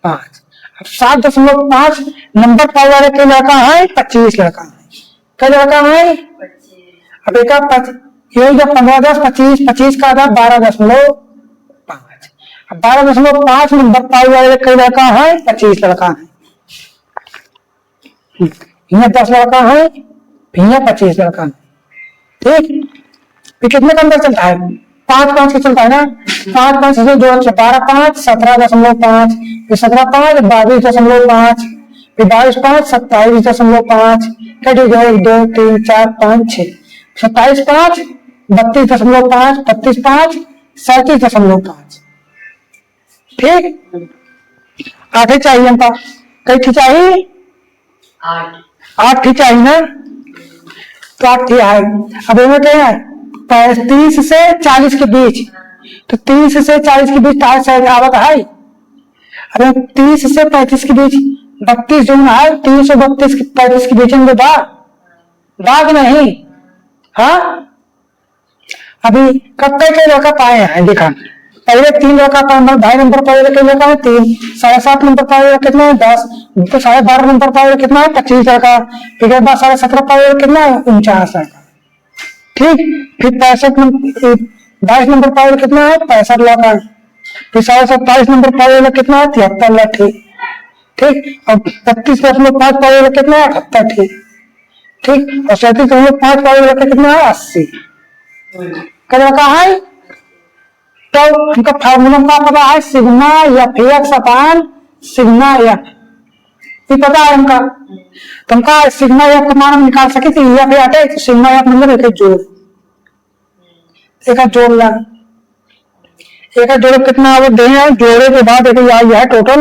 A: अब 7.5 नंबर पाई वाले के लड़का है 25 लड़का है क्या लड़का है अब एक ये जब 15 10 25 25 का आधा 12.5 अब 12.5 नंबर पाई वाले के लड़का है 25 लड़का है यहाँ 10 लड़का है यहाँ 25 लड़का है ठीक। फिर कितने का अंदर चलता है 5 5 के चलता है ना 5 5 से 2 12 5 17.5 फिर 17 5 22.5 फिर 22 5 27.5 कट गया 1 2 3 4 5 6 27 5 32.5 32 5 37.5 ठीक। 8 चाहिए हमका कई चाहिए 8 चाहिए ना तो 8 है। अब इनमें क्या है 30 से 40 के बीच तो 30 से 40 के बीच आवत है। अरे 30 से 35 के बीच 32 जो है 332 35 के बीच में बाग नहीं हाँ। अभी कब तक के लड़का पाए हैं देखा पहले 3 लड़का पाए 2.5 नंबर पाए के लड़का है 3 7.5 नंबर पाए कितना है 10 तो 12.5 नंबर पाए कितना है 25 लड़का फिर बाद 17.5 पाए कितना है 49 लड़का ठीक। फिर 65 नंबर 22 नंबर पाए कितना है 65 लड़का फिर 27 नंबर पाए कितना है 73 लड़का ठीक। और 32.5 पाए कितना है 78 ठीक। और 37.5 पाए कितना है 80 का है। तो हमका फार्मूला का पता है सिग्मा एफ एक्स अपान सिग्मा एफ ये पता है हमका तो हमका सिग्मा एफ का मान हम निकाल सके थे एफ आते तो सिग्मा एफ मतलब एक जोड़ ला एक जोड़ कितना वो दे जोड़े के बाद एक आई है टोटल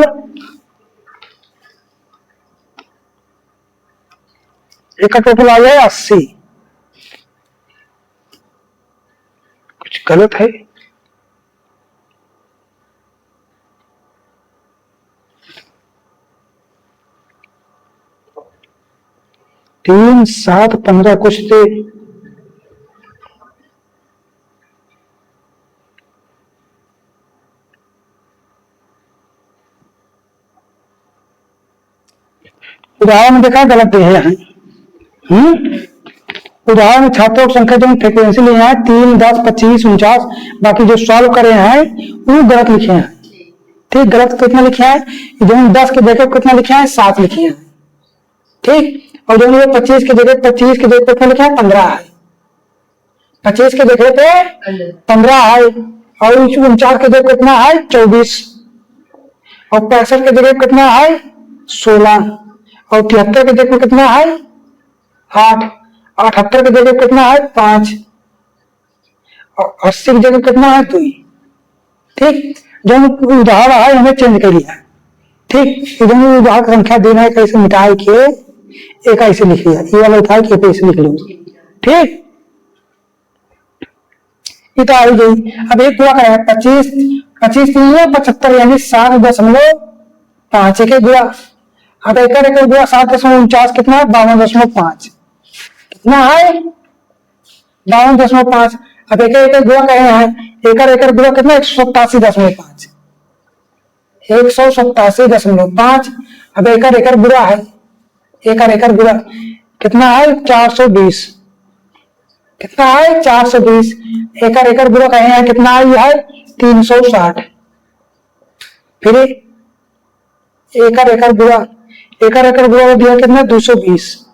A: एक का टोटल आ गया 80। कुछ गलत है? तीन 7 15 कुछ थे। उदाहरण में देखा गलत दिए हैं। उदाहरण में छात्रों की संख्या जो फ्रिक्वेंसी लिए हैं 3 10 25 49, बाकी जो सॉल्व करे हैं वो गलत लिखे हैं। ठीक, गलत कितना लिखे हैं? जो 10 के जगह कितना लिखे हैं? 7 लिखे हैं। ठीक, और जो 25 के जगह कितना लिखा है? 15 है। 25 के जगह पे 15 है, और 49 के जगह कितना है? 24, और 65 के जगह कितना है? 16, और 73 के जगह कितना है? 8, 78 के जगह कितना है? 5, और 80 की जगह कितना है? 2। ठीक, जो उदाहरण है हमें चेंज कर लिया। ठीक, इधर उदाहरण संख्या देना है, कैसे मिटाए के एक ऐसे लिख लिया, ये वाला उठा के ऐसे लिख लूंगा। ठीक, ये तो आई गई। अब एक गुणा करें 25 25 75, यानी 7.5 एक गुणा। अब एक गुणा 7.49 कितना है? 52.5। कितना है? 52.5। अब एक गुणा कहे हैं, एक गुणा कितना? 187.5। 187.5। अब एक गुणा है, एक गुणा कितना है? 420। कितना है? 420। एक गुणा कहे हैं कितना है? यह है 360। फिर एक गुणा दिया कितना? 220।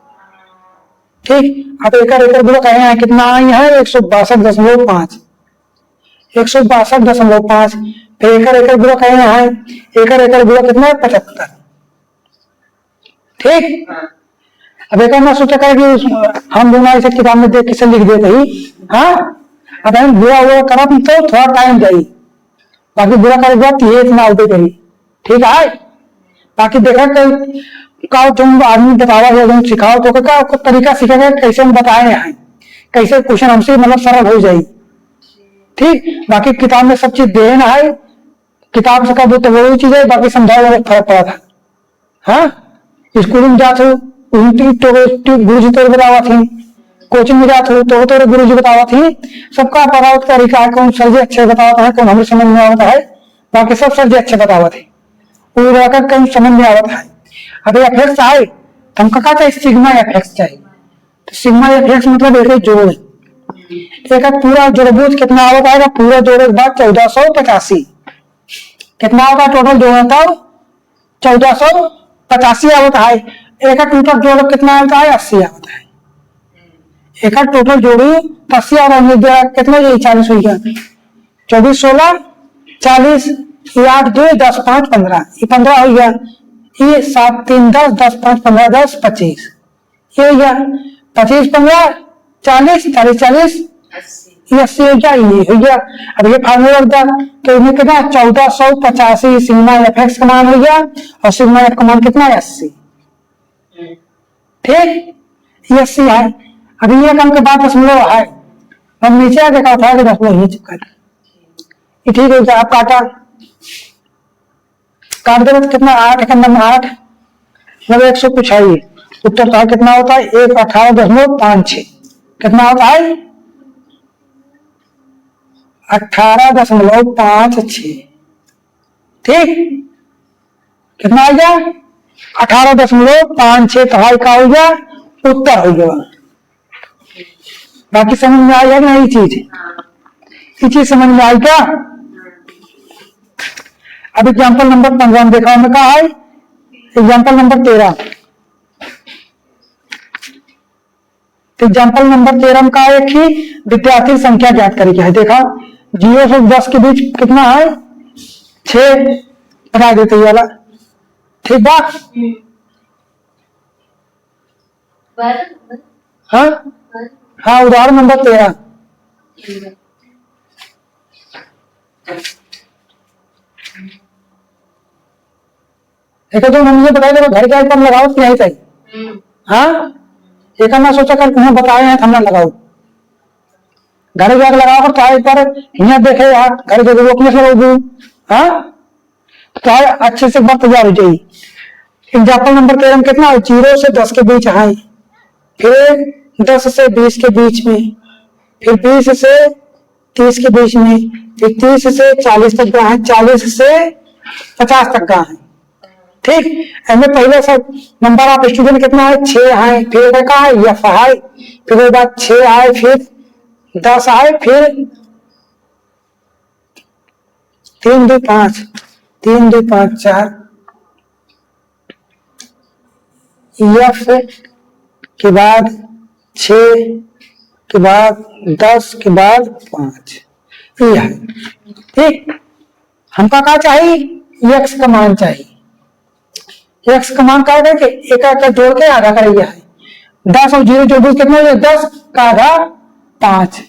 A: ठीक, अब एक गुणा कहे हैं कितना है? यह है 162.5। 162.5। फिर एक गुणा कहे हैं, एक गुणा कितना है? 75। ठीक, अब एक मैं सोचा कि हम दोनों ऐसे किताब में देख किसे लिख देते ही। हाँ, अब हम बुरा हुआ करा तो थोड़ा टाइम जाई, बाकी बुरा कर ये इतना आउटे करी। ठीक है, बाकी देखा का तुम आदमी बतावा है, तुम सिखाओ तो क्या तरीका सीखेगा, कैसे हम बताए हैं, कैसे क्वेश्चन हमसे मतलब सरल हो जाए। ठीक, बाकी किताब में सब चीज देना है, किताब से कब तो वही चीज है, बाकी समझाओ फर्क पड़ा था। हाँ, स्कूल में जाते हो गुरु जी तो बतावा थी, कोचिंग में जाते हो तो गुरु जी बतावा थी। सबका पढ़ाओ तरीका है, कौन सर जी अच्छे बताता है, कौन हमें समझ में आता है, बाकी सब सर जी अच्छे बतावा थे, वो रहकर कहीं समझ में आता है। अभी एफेक्स आए तो हमको क्या चाहिए? सिग्मा एफेक्स चाहिए। तो सिग्मा एफेक्स मतलब एक जोड़, एक पूरा जोड़बूझ कितना होता है? पूरा जोड़ के बाद 1485। कितना होता है टोटल जोड़? होता है 1485 होता है। एक टोटल जोड़ कितना होता है? 80 होता है। एक टोटल जोड़ी 80 और कितना? ये 40 हो गया। 24 16 40, ये 8 2 10 5 15, ये 15 हो गया। ये 7 3 10 10 5 15 10 25, ये हो गया। 25 15 40 40 40 ये 80 हो गया, ये हो गया। अब ये फार्मूला रखता तो इन्हें कितना? 1485 सिग्मा एफएक्स का मान हो गया, और सिग्मा एफ का मान कितना है? 80। ठीक, ये 80 है। अभी ये कम के बाद दशमलव है, हम नीचे आके देखा था कि दशमलव ही चुका है। ये ठीक है, आप काटा काट दे कितना? 8 का नंबर 8 मतलब 100 कुछ है। उत्तर तो कितना होता है? 18.56। कितना होता है? 18.56। ठीक, कितना आ गया? 18.56। तो हाई का हो गया, उत्तर हो गया। बाकी समझ में आ गया ना? ये चीज समझ में आई क्या? अब एग्जाम्पल नंबर 15 देखा हमने कहा है, एग्जाम्पल नंबर 13। एग्जाम्पल नंबर 13 में कहा है कि विद्यार्थी संख्या ज्ञात करेगी है। देखा 0 से 10 के बीच कितना है? 6 बना देते ये वाला। ठीक बा? हाँ हाँ, उदाहरण नंबर 13। एक तो मुझे बताया घर के आइटम लगाओ कि नहीं चाहिए। हाँ, एक मैं सोचा कर तुम्हें बताए हैं हमने लगाओ घर जाकर लगाओ कर ताए पर यहाँ देखे यार घर के रोकने से रोकू हाँ तो अच्छे से बात तैयार हो जाएगी। एग्जाम्पल नंबर 13 में कितना है 0 से 10 के बीच है, फिर 10 से 20 के बीच में, फिर 20 से 30 के बीच में, फिर 30 से 40 तक का है, 40 से 50 तक का है। ठीक ऐसे पहले सब नंबर ऑफ स्टूडेंट कितना है 6 है, फिर का है एफ है, फिर उसके बाद 6 आए, फिर 10 आए, फिर 3 2 5 3 2 5 4 एफ के बाद 6 के बाद 10 के बाद 5 ये है। ठीक हमका क्या चाहिए एक्स का मान चाहिए, एक्स का मान क्या होगा कि एक का जोड़ के आधा करेगा है 10 और 0 जोड़ कितना है 10 का आधा 5।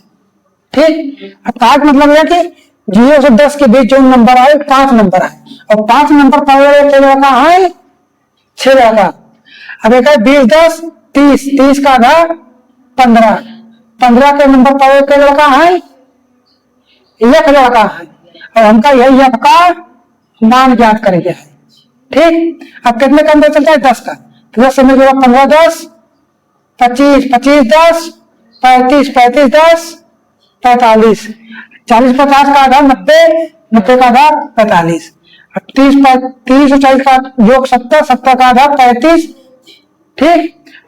A: ठीक अब काट मतलब है कि 0 से 10 के बीच जो नंबर आए 5 नंबर है और 5 नंबर पावर का है 6 का। अब एक है 20 10 30 30 का आधा 15 15 के नंबर पावर के लड़का है एक लड़का है और हमका यही एफ का मान ज्ञात करेंगे है। ठीक अब कितने का अंदर चलता है 10 का तो 10 समझ लो 15 10 25 25 10 35 35 10 45 40 50 का आधा 90 90 का आधा 45 30 30 और 40 का योग 70 70 का आधा 35। ठीक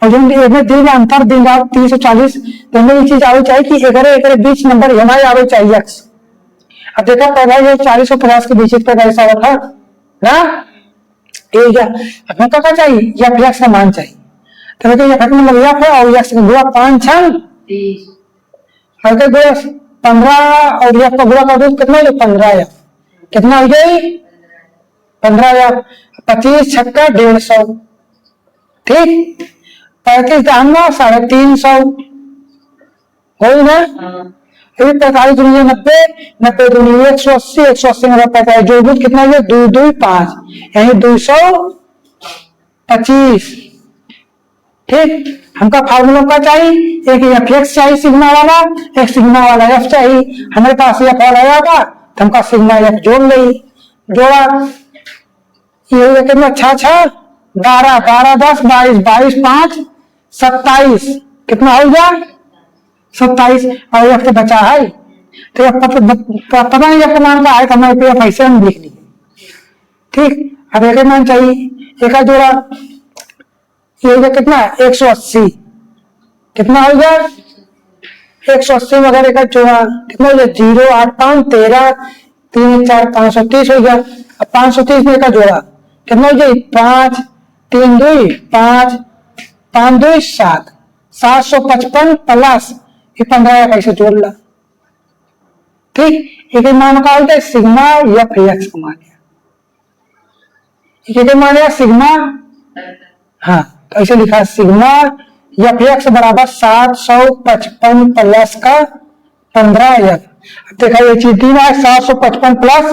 A: और जो दिन अंतर दिन 30 और 40 ये चीज आनी चाहिए कि एक बीच नंबर हमारे आवे चाहिए एक्स। अब देखा पहला ये 40 और 50 के बीच का ऐसा था ना ठीक है। अब हमको क्या चाहिए या एक्स का मान चाहिए तो ये घटना लग गया और एक्स का गुणा 5 6 30 और गुणा 15 और एक्स का गुणा कर दो कितना है 15 या कितना हो गई 15 या 25 छक्का 150। ठीक 35 दाना 350 हो ना 45 दुनिया 90 90 दुनिया 180 180 में 45 जो भी कितना है 2 2 5 यानी 225। ठीक हमका फार्मूला का चाहिए एक एफ एक्स चाहिए सिग्मा वाला एक सिग्मा वाला एफ चाहिए हमारे पास एफ वाला आएगा तो हमका सिग्मा एफ जोड़ ले जोड़ा ये कितना 6 6 12 12 10 22 22 5 27 कितना हो गया 27 और एक तो बचा है तो पता नहीं एक मान का है तो हमारे पे पैसे हम लिख लिए। ठीक अब एक मान चाहिए एक जोड़ा ये कितना 180 कितना हो गया 180 में अगर एक जोड़ा कितना हो गया 0 8 5 13 3 4 530 हो गया। अब 530 में एक जोड़ा कितना हो गया 5 3 2 5 5 2 7 755 प्लस ये 15 कैसे जोड़ ला। ठीक एक मान का होता है सिग्मा या एक्स का मान एक मान है सिग्मा हाँ तो ऐसे लिखा है सिग्मा या एक्स बराबर 755 प्लस का 15 एफ। देखा ये चीज दी है 755 प्लस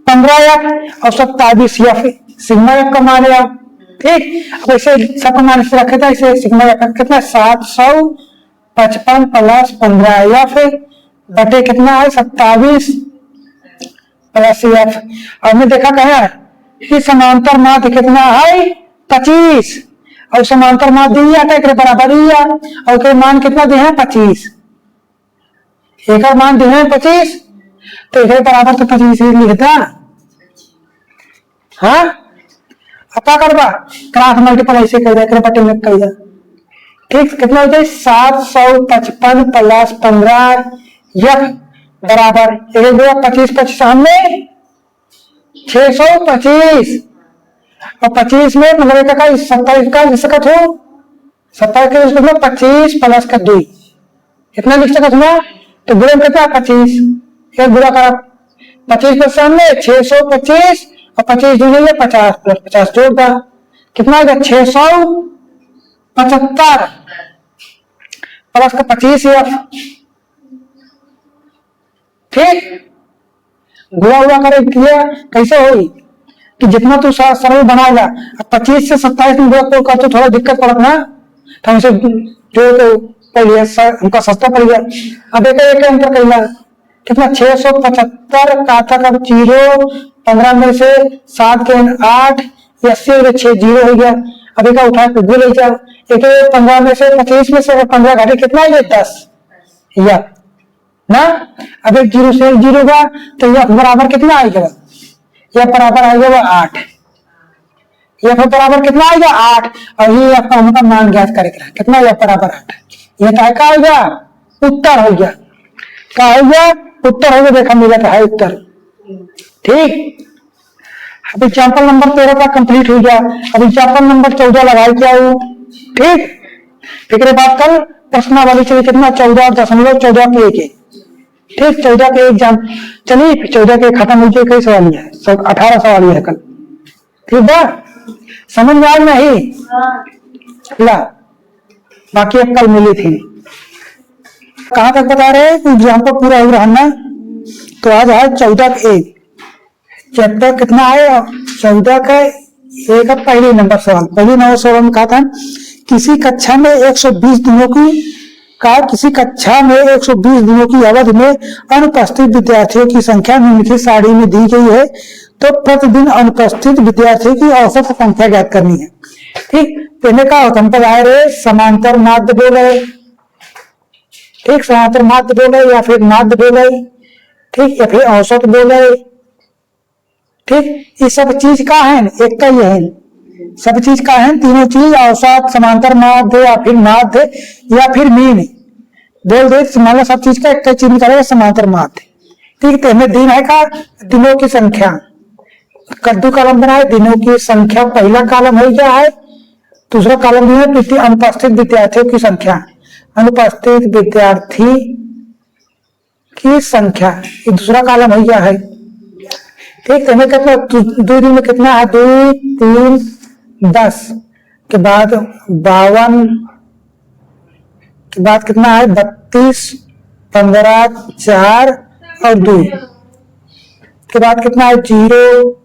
A: 15 एफ और 27 एफ सिग्मा एफ का मान है। ठीक अब ऐसे सब मान से रखे था इसे सिग्मा एफ कितना 755 प्लस 15 एफ बटे कितना है 27 प्लस एफ। और हमने देखा कहा कि समांतर माध्य कितना है 25 और समांतर माध्य दिया था एक बराबर ही है और के मान कितना दिए हैं 25 एक मान दिए हैं 25 तो एक बराबर तो 25 ही लिखता हाँ अब क्या करवा क्रॉस मल्टीपल ऐसे कर दे बटे में कर दे। ठीक कितना हो जाए 755 प्लस 15 एफ बराबर 25 25 सामने 625 और 25 में मतलब का 27 का लिख सकत हो 27 के मतलब 25 प्लस का 2 कितना लिख सकत हो तो गुणा कितना 25 एक गुणा करा 25 पर सामने 625 और 25 दूनी में 50 प्लस 50 जोड़ दा कितना होगा 675 प्लस का 25 एफ। ठीक गुणा हुआ करे किया कैसे होगी कि जितना तू सरल बनाएगा अब 25 से 27 में गुणा कर तो थोड़ा दिक्कत पड़ता ना तो हमसे जो तो पढ़ लिया, हमका सस्ता पड़ गया। अब एक अंतर कैला कितना 675 का था, कब 0 15 में से 7 के 8 80 में 6 0 हो गया। अब एक उठा के ले जाओ, एक 15 में से 25 में से 15 घटे कितना है 10 या ना। अब एक 0 से 1 0 का तो यह बराबर कितना आएगा, यह बराबर आएगा 8, यह बराबर कितना आएगा 8। और ये आपका हमका मान ज्ञात करेगा कितना, यह बराबर 8। यह क्या हो गया, उत्तर हो गया। क्या हो गया, उत्तर हो गया। देखा मिला था है उत्तर। ठीक, अब एग्जाम्पल नंबर 13 का कंप्लीट हो गया। अब एग्जाम्पल नंबर 14 लगाई क्या हो। ठीक, फिर बात कल प्रश्नावली चलिए कितना 14.14 के 1। ठीक, 14 के एग्जाम चलिए 14 के खत्म हो गए। कई सवाल है, सब 18 सवाल है कल। ठीक है, समझ में आया नहीं ला, बाकी अब कल मिली थी। कहां तक बता रहे हैं एग्जाम को पूरा हो रहा ना। तो आज है 14 के 1 चैप्टर कितना है 14 का 1 का पहले नंबर सवाल। पहले नंबर सवाल में कहा था किसी कक्षा में 120 दिनों की किसी कक्षा में 120 दिनों की अवधि में अनुपस्थित विद्यार्थियों की संख्या निम्नलिखित सारणी में दी गई है। तो प्रतिदिन अनुपस्थित विद्यार्थियों की औसत संख्या ज्ञात करनी है। ठीक, पहले का हम बताए रहे समांतर माध्य बोले, ठीक, समांतर माध्य बोले या फिर माध्य बोले, ठीक, या फिर औसत बोले। ठीक, ये सब चीज का है एक का ही है, सब चीज का है तीनों चीज, औसत समांतर माध्य या फिर माध्य या फिर मीन बोल दे। मान सब चीज का एक चीज निकालेगा समांतर माध्य। ठीक, तो हमें दिन है का दिनों की संख्या, कद्दू कॉलम बनाए दिनों की संख्या, पहला कॉलम हो गया है। दूसरा कॉलम जो है अनुपस्थित विद्यार्थियों की संख्या, अनुपस्थित विद्यार्थी की संख्या, ये दूसरा कॉलम हो गया है। ठीक, तो हमें कितना 2 दिन में कितना है 2 3 10 के बाद 52 के बाद कितना है 32 15 4 और 2 के बाद कितना है 0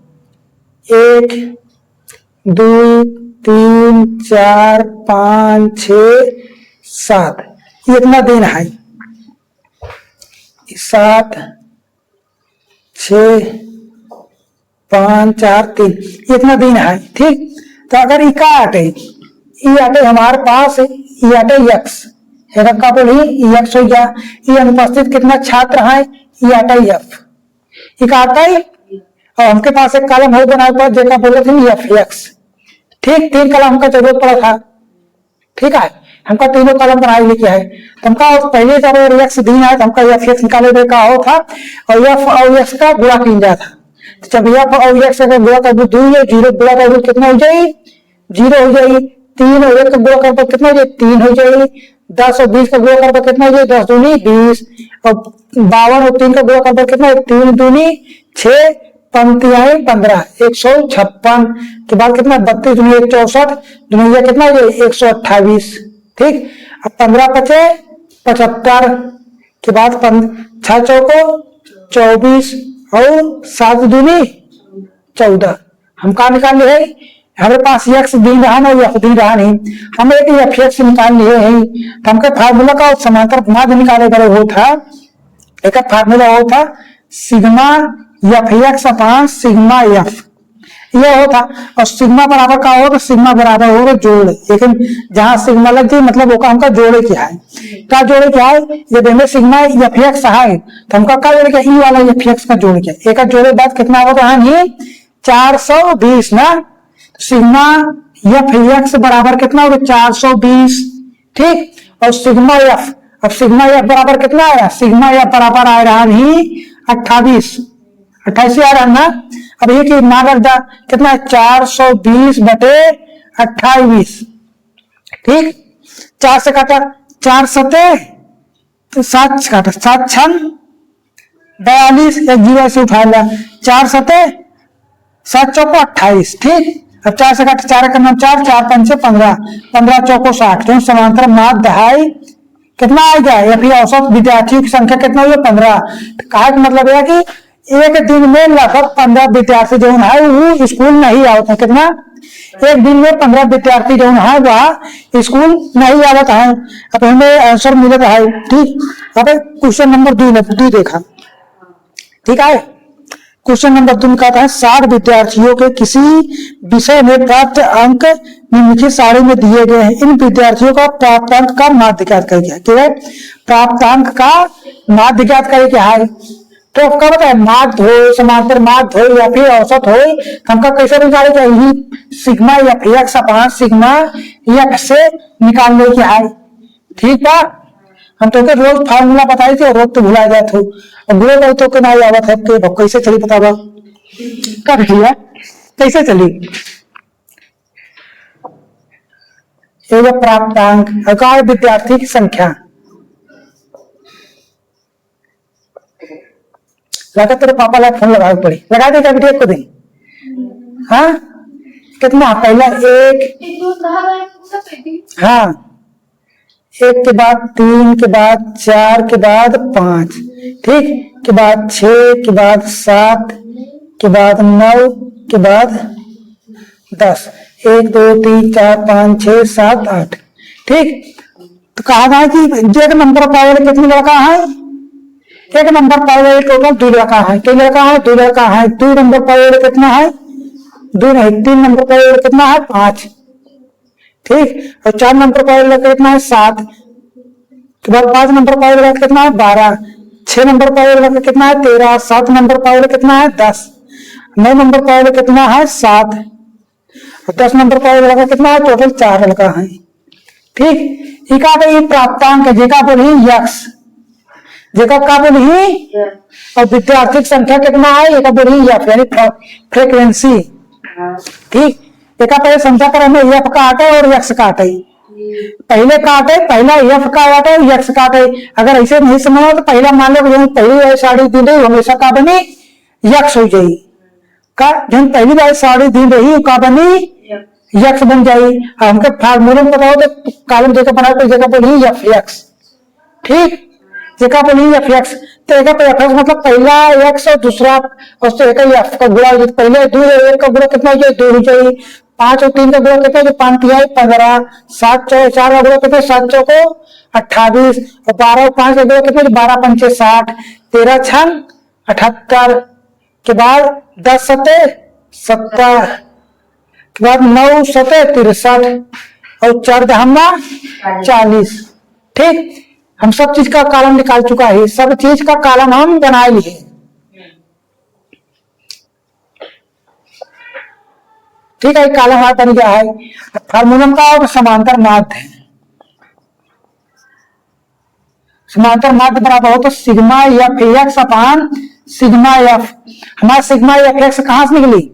A: 1 2 3 4 5 6 7, ये इतना दिन है 7 6 5 4 3, इतना दिन है। ठीक, तो अगर इका आटे ये आटे हमारे पास ये आटे यक्स का बोली यक्स हो गया, ये अनुपस्थित कितना छात्र है ये आटा एफ, इका आता है। और हमके पास एक कॉलम हो बना हुआ जेका बोले थे एफ एक्स। ठीक, 3 कॉलम हमका जरूरत पड़ा था। ठीक है, हमका तीनों कॉलम बनाए लिखे है। हमका पहले जब रिएक्स दिन है तो हमका एफ एक्स निकाले का हो था और एफ और एक्स का गुणा किया जाता था। जब एफ और एक्स का गुणा कर 2 0 गुणा कर कितना हो जाए 0 हो जाए। 3 और 1 का गुणा कर कितना हो जाए 3 हो जाए। 10 और 20 का गुणा कर कितना हो जाए 10 दूनी 20 और 52 और 3 का गुणा कर कितना 3 दूनी 6 पंक्तियां 15 156 के बाद कितना 32 दूनी 164 दूनी कितना हो जाए 128। ठीक, अब 15 बचे 75 के बाद 6 चौको 24 और 7 दूनी 14। हम कहा निकाल लिए है हमारे पास एक्स दिन रहा ना या दिन रहा नहीं, हम एक एफ एक्स निकाल लिए है। तो हमके फार्मूला का समांतर माध्य निकाले गए वो था, एक फार्मूला वो था सिग्मा एफ एक्स अपान सिग्मा एफ, ये होता। और सिग्मा बराबर का हो तो सिग्मा बराबर होगा जोड़, लेकिन जहां सिग्मा लग जाए मतलब वो हमका जोड़े क्या है, क्या जोड़े क्या है। जब हमें सिग्मा एफ एक्स है तो हमका क्या जोड़े क्या ई वाला एफ एक्स का जोड़ क्या, एक जोड़े बाद कितना होगा हाँ 420 ना। सिग्मा एफ एक्स बराबर कितना होगा 420। ठीक, और सिग्मा एफ, अब सिग्मा एफ बराबर कितना आया, सिग्मा एफ बराबर आ रहा नहीं 28 आ रहा ना। अब ये कि नागरदा कितना 420 बटे 28। ठीक, 4 से काटा 4 सते 7 काटा 7 छन 42 एक जीरो से उठा लिया 4 सते 7 चौको 28। ठीक, अब 4 से काटा 4 करना 4 4 5 से 15 15 चौको 60। तो समांतर माध्य है कितना आएगा या फिर औसत विद्यार्थियों की संख्या कितना हुई 15। कहा मतलब है कि एक दिन में लगभग 15 विद्यार्थी जो है वो स्कूल नहीं आओ था, कितना एक दिन में 15 विद्यार्थी जो है वह स्कूल नहीं आवत है। अब हमें आंसर मिलत है। ठीक, अब क्वेश्चन नंबर 2 देखा। ठीक है, क्वेश्चन नंबर 2 कहता है 60 विद्यार्थियों के किसी विषय में प्राप्त अंक निम्नलिखित सारणी में दिए गए हैं। इन विद्यार्थियों का प्राप्तांक का माध्य ज्ञात करें। क्या है? प्राप्तांक का माध्य ज्ञात करें क्या है? तो आपका बताए माध्य हो, समांतर माध्य हो या फिर औसत हो, हमका कैसे निकाले चाहिए? सिग्मा या एक्स अपॉन सिग्मा एफ से निकालने क्या है। ठीक बा, हम तो के रोज फार्मूला बताई थे, रोज तो भुला जाए थे। अब बुरे गए तो नहीं आवत है तो कैसे चली बतावा? कब भैया कैसे चली? ये प्राप्तांक अकार विद्यार्थी की संख्या लगा। तेरे पापा ला फोन लगा पड़ी, लगा देगा बेटे को दिन। हाँ कितना? पहला 1, हाँ 1 के बाद 3 के बाद 4 के बाद 5, ठीक के बाद 6 के बाद 7 के बाद 9 के बाद 10, 1 2 3 4 5 6 7 8। ठीक, तो कहा था कि एक नंबर पावर कितनी लड़का है? एक नंबर पावर टोटल 2 लड़का है। कई लड़का है? 2 लड़का है। 2 नंबर पावर कितना है? 2 नहीं, 3 नंबर पावर कितना है? 5। ठीक, और 4 नंबर पावर कितना है? 7 के बाद 5 नंबर पावर कितना है? 12। 6 नंबर पावर कितना है? 13। 7 नंबर पावर कितना है? 10। 9 नंबर पावर कितना है? 7। और 10 नंबर पावर कितना है? टोटल 4 लड़का है। ठीक, इका प्राप्तांक जेका बोली यक्स, जेका का बोली और विद्यार्थी संख्या कितना है? एक बोली एफ यानी फ्रीक्वेंसी। ठीक, एक पहले समझा कर हमें एफ काटे और यक्स काटे। पहले काटे, पहला एफ का काटे और यक्स काटे। अगर ऐसे नहीं समझा तो पहला मान लो पहली साड़ी दी रही हमेशा का बनी यक्स हो जाई का, जब पहली बार साड़ी दी रही का बनी यक्स बन जाई। हमके फार्मूला बताओ तो कॉलम जगह बनाओ तो जगह बोली एफ एक्स। ठीक, जगह बोली एफ एक्स तो एक एफ एक्स मतलब पहला एक्स और दूसरा और एक एफ का गुणा। पहले 2 1 का गुणा कितना हो जाए? 2 हो जाए। 5 और 3 का गुणा कितना हो? 5 3 15। 7 4 4 का गुणा कितना? 7 4 को 28 और 12 और 5 का गुणा कितना? 12 5 60। 13 6 78 के बाद 10 7 70 के बाद 9 7 63 और 4 दहमा 40। ठीक, हम सब चीज का कॉलम निकाल चुका है। सब चीज का कॉलम हम बना लिए। ठीक है, कॉलम हमारा बन गया है। फार्मूला का समांतर माध्य है। समांतर माध्य बराबर हो तो sigma F X upon sigma F. हमारा सिग्मा एफ एक्स कहां से निकली?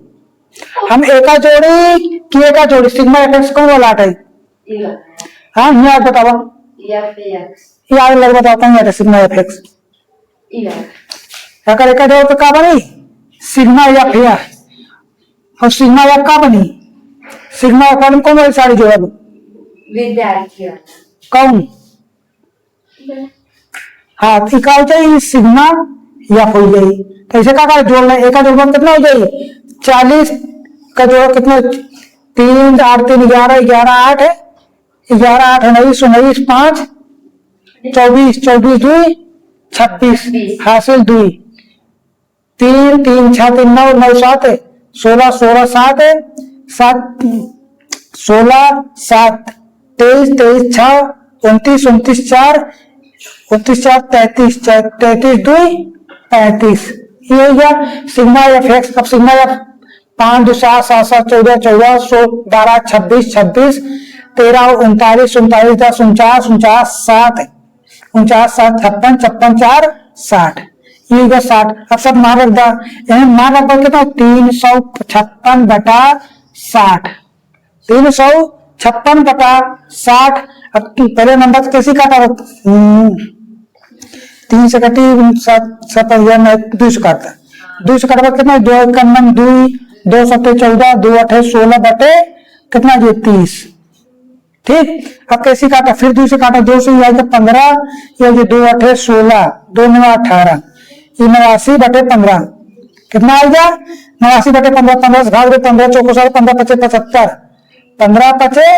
A: हम एका जोड़ी की एका जोड़ी सिग्मा एफ एक्स कौन वाला है? हाँ याद बताओ, याद लग बताता हूँ। सिग्मा एफ एक्स अगर एका जोड़ तो का बनी? सिग्मा एफ और सिग्मा एफ का बनी? सिग्मा एफ कौन वाली सारी जोड़ा?
B: विद्यार्थी
A: कौन? हाँ इका हो जाए सिग्मा एफ हो जाए। तो ऐसे का जोड़ ले, एका जोड़ कितना हो जाए? 40 का जोड़ कितना? 3 8 3 11 11 8 11 8 19 19 5 24 24 2 26 हासिल 2 3 3 6 3 9 9 7 16 16 7 7 16 7 23 23 6 29 29 4 29 4 33 33 2 35। ये हो गया सिग्मा एफ एक्स। अब सिग्मा एफ 5 2 7 7 7 14 14 16 12 26 26 13 39 39 10 49 49 7 49 7 56 56 4 60। ये हो 60। अब सब मान रख दा, मान रख कितना? 356 बटा 60। 356 बटा 60। अब पहले नंबर कैसे काटा? 3 से कटी 7 2 से काटता। 2 से काटा कितना? 2 1 2 2 7 14 2 8 16 बटे कितना? 30। ठीक, अब कैसे काटा? फिर 2 से काटा। 2 से 15 या 2 8 16 2 9 18 89 बटे 15। कितना आएगा 89/15, 15 से भाग दो, 15 चौको 15 पचे 75, 15 पचे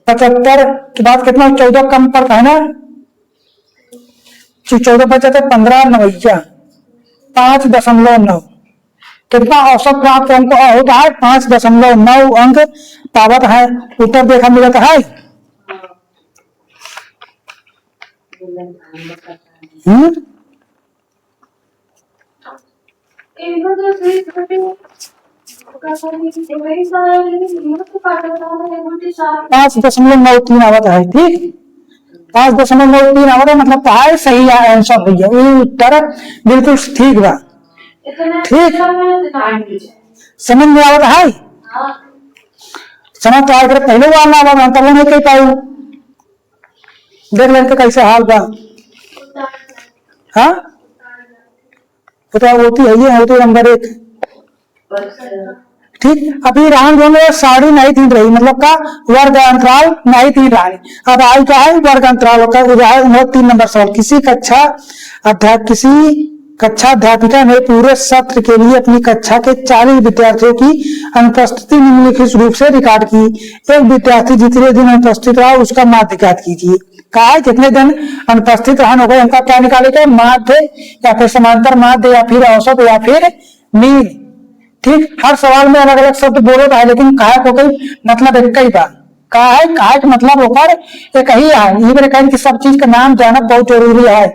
A: 75 के बाद कितना 14 कम पड़ता है ना, 14 बचे थे 15 नवैया 5.9, कितना औसत प्राप्त अंक होता है 5.9 अंक पावत है। उत्तर देखा मिलता है। पांच दशमलव नौ तीन आवत है। ठीक 5.93 आवत है, मतलब है सही आंसर भैया, उत्तर बिल्कुल ठीक बा। ठीक समझ में आवत है। समझ तो आए पहले वाला आवा तब नहीं कह पाऊ, देख लेते कैसे हाल बा। हाँ होती है ये होती नंबर 1। ठीक अभी राम जो है साड़ी नहीं थी रही, मतलब का वर्ग अंतराल नहीं थी रही। अब आई क्या है वर्ग अंतराल का 3 नंबर सवाल। किसी कक्षा अध्यापिका ने पूरे सत्र के लिए अपनी कक्षा के 40 विद्यार्थियों की अनुपस्थिति निम्नलिखित रूप से रिकॉर्ड की। एक विद्यार्थी जितने दिन अनुपस्थित रहा उसका माध्य ज्ञात कीजिए। कहा है कितने दिन अनुपस्थित रहन हो गए, उनका क्या निकालेगा माध्य या फिर समांतर माध्य या फिर औसत या फिर मीन। ठीक हर सवाल में अलग अलग शब्द बोले है, लेकिन कहा को कई मतलब एक ही बात कहा है मतलब होकर एक ही है। ये मेरे कहने की सब चीज का नाम जानना बहुत जरूरी है।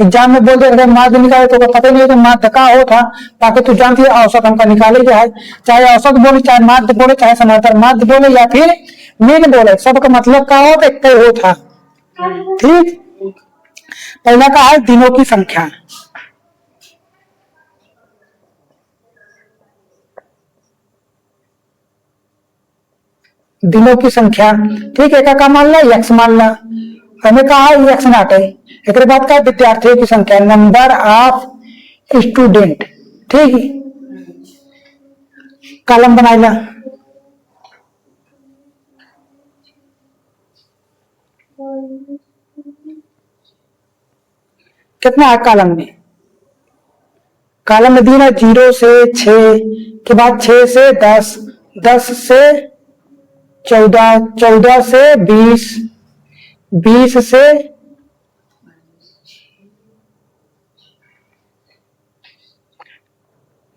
A: एग्जाम में बोल दे माध्य निकाले तो पता नहीं है तो माध्य का हो था, ताकि तू जानती है औसत हमका निकाले गया है। चाहे औसत बोले, चाहे माध्य बोले, चाहे समांतर माध्य बोले या फिर मीन बोले, सबका मतलब का हो तो एक ही हो था। ठीक पहला का है दिनों की संख्या। दिनों की संख्या ठीक है, का मान ला यक्स मान ला, हमें कहा है यक्स नाट है। एक बात का विद्यार्थियों की संख्या नंबर ऑफ स्टूडेंट। ठीक कॉलम बनाएगा कितना है कॉलम में, कॉलम में दिया 0 से 6 के बाद 6 से 10, 10 से 14, 14 से 20, 20 से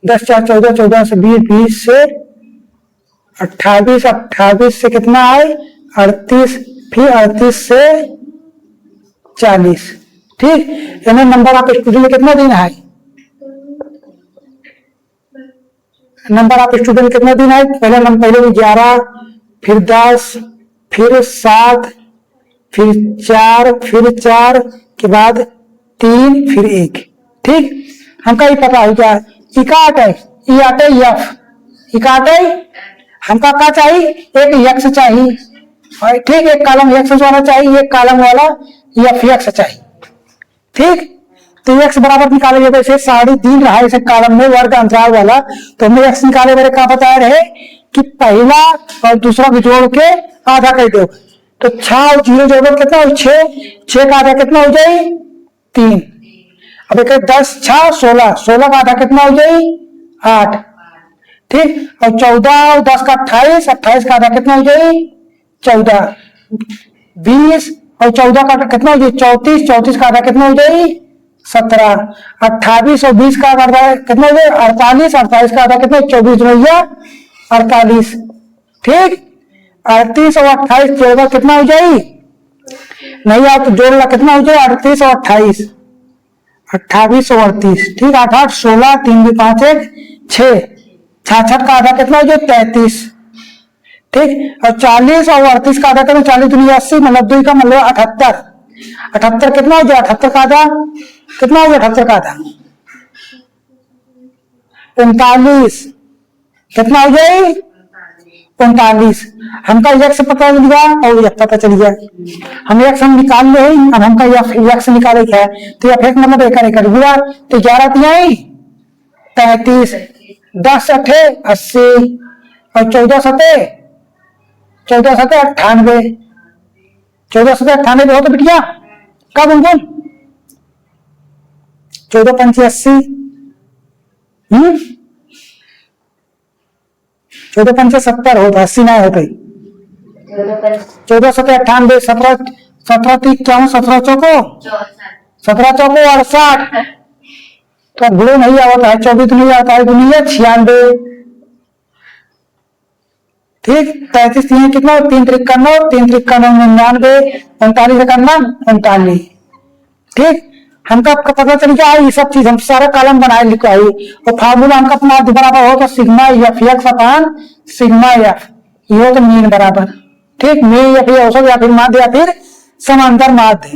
A: 10 4 14, 14 से 20, 20 से 28, 28 से कितना है 38, फिर 38 से 40। ठीक यानी नंबर ऑफ स्टूडेंट कितना दिन है, नंबर ऑफ स्टूडेंट कितना दिन है, पहले 11, फिर 10, फिर 7, फिर 4, फिर 4 के बाद 3, फिर 1। ठीक हमका ये पता है क्या इकाट है, ई आटे एफ इकाट है। हमका क्या चाहिए एक यक्स चाहिए, ठीक एक कॉलम यक्स वाला चाहिए, एक कॉलम वाला एफ यक्स चाहिए। ठीक तो एक्स बराबर निकाले जैसे 3.5 रहा है कॉलम में वर्ग अंतराल वाला, तो हमें एक्स निकाले मेरे क्या बताया रहे कि पहला और दूसरा को जोड़ के आधा कर दो, तो 6 और 0 जोड़ो कितना हो 6, 6 का आधा कितना हो जाए 3। अब एक 10 6 16, 16 का आधा कितना हो जाए 8। ठीक और 14 और 10 का 28, 28 का आधा कितना हो जाए 14, 20 और 14 का कितना हो जाए 34, 34 का आधा कितना हो जाए 17, 28 और 20 का आधा कितना हो जाए 48, 48 का आधा कितना 24 भैया 48। ठीक 38 और 28 14 कितना हो जाए नहीं आप जोड़ ला कितना हो जाए 38 और 28, 28 और 38। ठीक 8 8 16, 3 2 5 1 6, 66 का आधा कितना हो जाए 33। ठीक और 40 और 38 का आधा कितना 40 2 80 मतलब 2 का मतलब 78, 78 कितना हो जाए 78 का आधा कितना हो गया 78 का आधा 39 कितना हो जाए 39। हमका यक्स पता चल गया और यक्स पता चल गया, हम यक्स हम निकाल ले। अब हमका यक्स निकाले क्या है तो यह एक मतलब एक हुआ तो 11 तिहाई 33, 10 अठे 80 और 14 सते 98, 14 सते 98 हो तो बिटिया कब उनको 14 पंचे 80, 14 पंचे 70 होता, 80 ना होते। 14 सत्तर 98, 17 17 30 क्या 17 चौको 17 चौको 68, तो गुणो नहीं आता है, 24 नहीं आता है, गुणिया 96। ठीक, 35 तीन कितना 3 त्रिक का 9, 3 त्रिक का 9 99, 39 का 39। ठीक, हमका आपका पता चल गया ये सब चीज, हम सारा कॉलम बनाए लिखा है और फार्मूला हमका अपना बराबर हो तो सिग्मा एफ एक्स अपान सिग्मा एफ, ये हो तो मीन बराबर। ठीक, मीन या फिर औसत या फिर माध्य या फिर समांतर माध्य,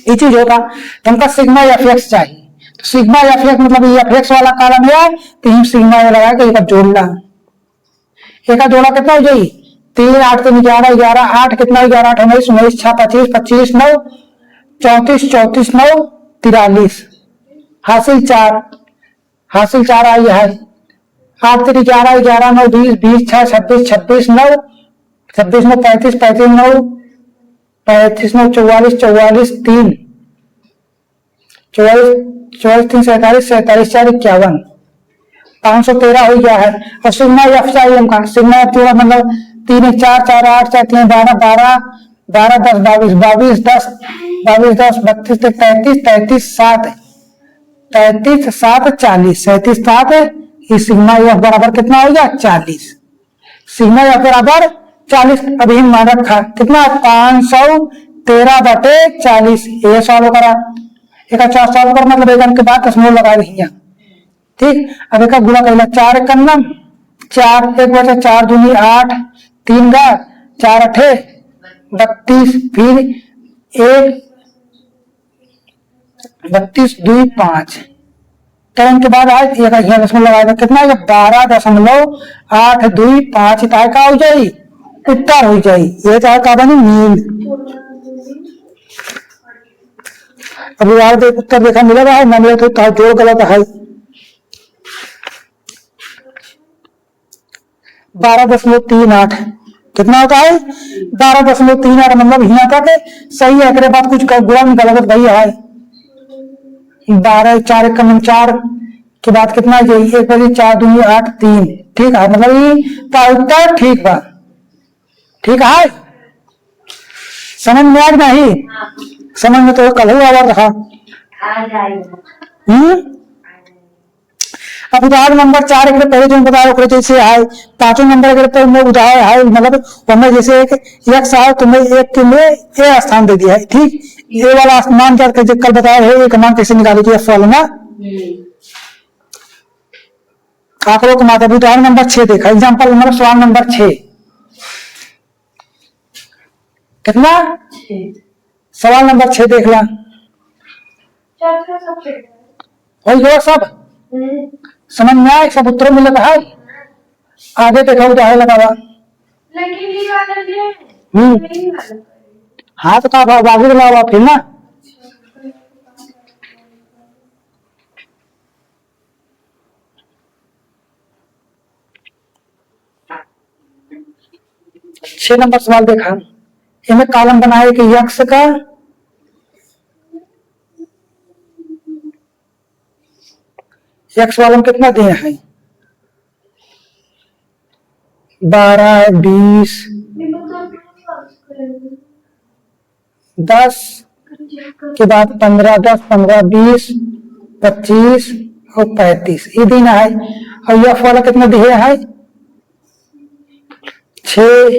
A: ये चीज होगा। तो हमका सिग्मा एफ एक्स चाहिए, तो सिग्मा एफ एक्स मतलब ये एफ एक्स वाला कॉलम है, तो हम सिग्मा लगा के एक जोड़ना, एक जोड़ा कितना हो जाए 3 8 3 11 11 8 कितना 11 8 19 19 6 25 25 9 34 34 9 43, हासिल 4 आई है। 8 3 11 11 9 20 20 6 26 26 9 26 9 35 35 9 35 9 44 44 3 44 44 3 47 47 4 51, 513 हो गया है। और सिग्मा एफ चाहिए हमका, सिग्मा एफ पूरा मतलब 3 1 4 4 8 4 3 12 12 12 10 22 22 10 22 10 32 33 33 7 33 7 40 37 7, ये सिग्मा एफ बराबर कितना हो गया 40, सिग्मा एफ बराबर 40। अभी मान रखा कितना 513/40, ये सॉल्व करा, एक अच्छा सॉल्व कर मतलब एक के बाद दशमलव लगा रही। ठीक, अब एक गुणा कहला 4 कन्नम 4 एक बचा 4 दूनी 8 3 गा 4 अठे 32, फिर 1 32 2 5, टर्न के बाद आज एक दशमलव लगाएगा कितना 12.825 का हो जाए उत्तर हो जाए, ये चाहे का बनी मीन। अभी यार देख उत्तर देखा मिलेगा है ना मिले तो जोड़ गलत है। 12.38 कितना होता है 12.38, मतलब यहाँ तक सही है, अगले बात कुछ गुणा में गलत भाई है। 12 4 1 4 के बाद कितना चाहिए 1 बजे 4 दूनी 8 3, ठीक है, मतलब ये उत्तर ठीक बा, ठीक है, समझ में आग नहीं समझ में तो कल ही आवाज रहा। अब उदाहरण नंबर 4 एक पहले जो बताया ओकरे जैसे है, 5वां नंबर अगर पे मैं उदाहरण है मतलब हमें जैसे एक एक्स है तो मैं एक के लिए ए स्थान दे दिया है। ठीक, ये वाला मान क्या कल बताया है, एक मान कैसे निकाली थी एफ वाला ना आंकड़ों को माता। उदाहरण नंबर 6 देखा, एग्जाम्पल नंबर सवाल नंबर 6 कितना सवाल नंबर 6 देख ला सब समझ में आए, सब उत्तर मिलता है। आगे देखा उदाहरण लगावा हाँ तो कहा बाजू लगावा फिर ना छह नंबर सवाल देखा, इनमें कॉलम बनाए कि यक्ष का एक्स वालों कितना दिया है 12 20 10 के बाद 15 10 15 20 25 और 35 ये देना है। और यफ वाला कितना दिया है 6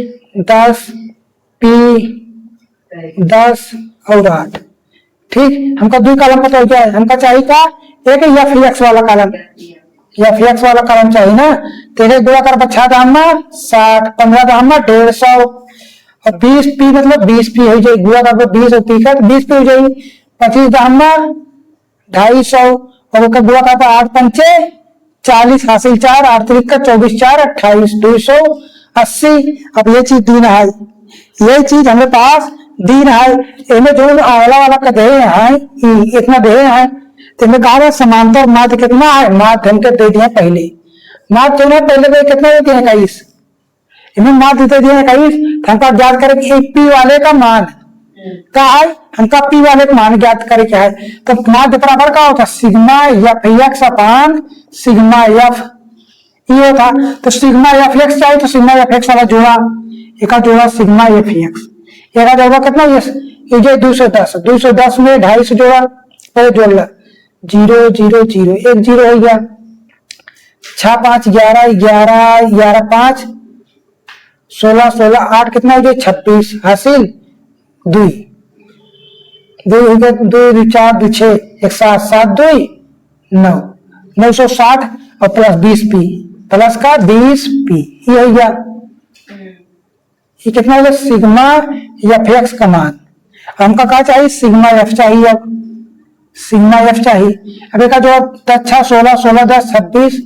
A: 10 पी 10 और 8। ठीक, हमका 2 कॉलम पता हो जाए, हमका चाहिए का एक एफ एक्स वाला कॉलम, एफ एक्स वाला कॉलम चाहिए ना। तेरे 2 कर बच्चा दाम 60 15 दाम 150 और 20 पी मतलब 20 पी हो जाए, गुआ कर 20 और पी का 20 पी हो जाए, 25 दाम 250 और गुआ कर 8 पंचे 40 हासिल 4 8 3 का 24 4 28 280। अब ये चीज दीन है, ये चीज हमारे पास दीन है, इनमें जो आला वाला का दे है इतना दे है, तो इनमें कहा समांतर माध्य कितना है, माध्य हमके दे दिया पहले, माध्य तो पहले कितना देते हैं 21, इन्हें माध्य दे दिया 21, हमको याद करें कि पी वाले का मान क्या है, हमका पी वाले का मान ज्ञात करे क्या है, तो मान के बराबर क्या होता है, सिग्मा एफ एक्स अपान सिग्मा एफ, ये था। तो सिग्मा एफ एक्स चाहिए तो सिग्मा एफ एक्स वाला जोड़ा, एक जोड़ा सिग्मा एफ एक्स, एक जोड़ा कितना ये जो 210 में 2.5 जोड़ा, पहले जोड़ ला 0 0 0 1 0 हो गया, 6 5 11 11 11 5 16 16 8 कितना हो गया 26 हासिल 2 2 2 4 2 6 1 7 7 2 9 960 और प्लस 20 पी प्लस का 20 पी, ये हो गया। ये कितना हो गया सिग्मा एफ एक्स का मान, हमका क्या चाहिए सिग्मा एफ चाहिए, अब सिग्मा एफ चाहिए। अब एक जो 10 6 16 16 10 26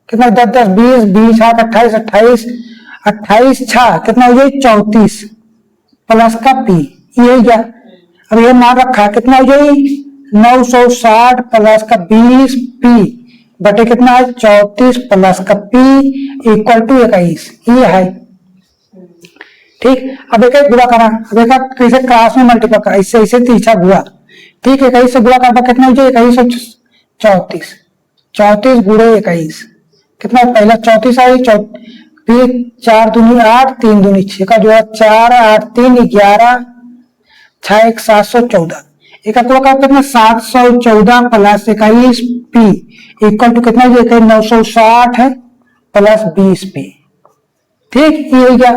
A: कितना 10 10 20 20 8 28 28 28 6 कितना हो गया 34 प्लस का पी, ये हो गया। अब ये मान रखा कितना हो गया 960 प्लस का 20 पी बटे कितना है 34 प्लस का पी इक्वल टू 21, ये है ठीक। अब एक गुणा करा, अब एक कैसे क्लास में मल्टीपल करा, इससे इसे तीसरा गुणा, ठीक है 21 से गुणा करना कितना हो जाए 21 34 गुणे 21 कितना, पहला 34 आई, फिर 4 दूनी 8 3 दूनी 6 का जो है 4 8 3 11 6 1 714, एक कितना 714 प्लस 21 पी इक्वल टू कितना 960 है प्लस 20 पी, ठीक ये हो गया।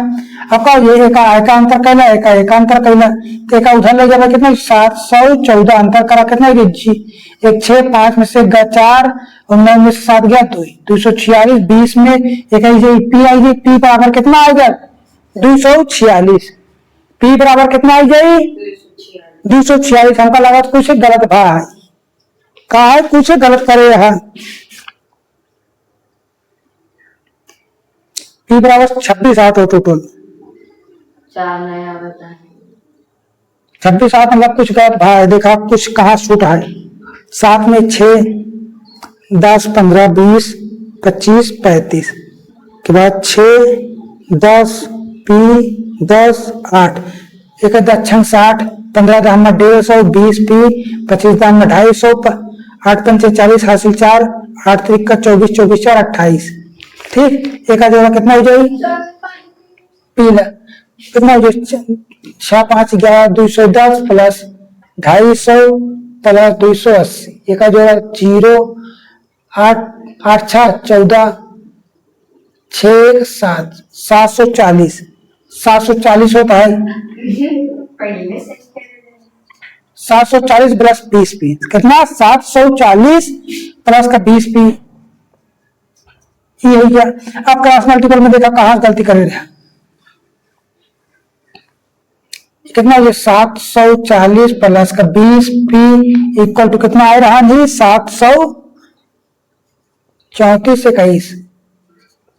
A: अब का ये एक अंतर कहला, एक अंतर कहला, तो एक उधर ले जाएगा कितना 714 अंतर करा कितना जी 1 6 5 में से 4 और 9 में से 7 गया 2 246 20 में एक पी आई गई, पी बराबर कितना आ गया 246, पी बराबर कितना आई गई 246। हमका लगा तो कुछ गलत भाई कहा है, कुछ गलत करे है, पी बराबर 26 8 हो टोटल 26 8 मतलब कुछ गलत भाई, देखा कुछ कहाँ छूट है, 7 में 6 10 15 20 25 35 के बाद 6 10 पी 10 8 एक 10 60 15 दाम में 150 20 पी 25 दाम में 250 8 5 40 हासिल 4 8 3 का 24 24 4 28, ठीक। एक जोड़ा कितना हो जाए पीला कितना हो जाए 6 5 11 210 प्लस 250 प्लस 280, एक जोड़ा 0 8 8 6 14 6 7 740 होता है 740 प्लस 20 पी कितना 740 प्लस का 20 पी, ये हो गया। अब क्रॉस मल्टीपल में देखा कहां गलती करे रहे, कितना ये 740 प्लस का 20 पी इक्वल टू कितना आ रहा नहीं 734 21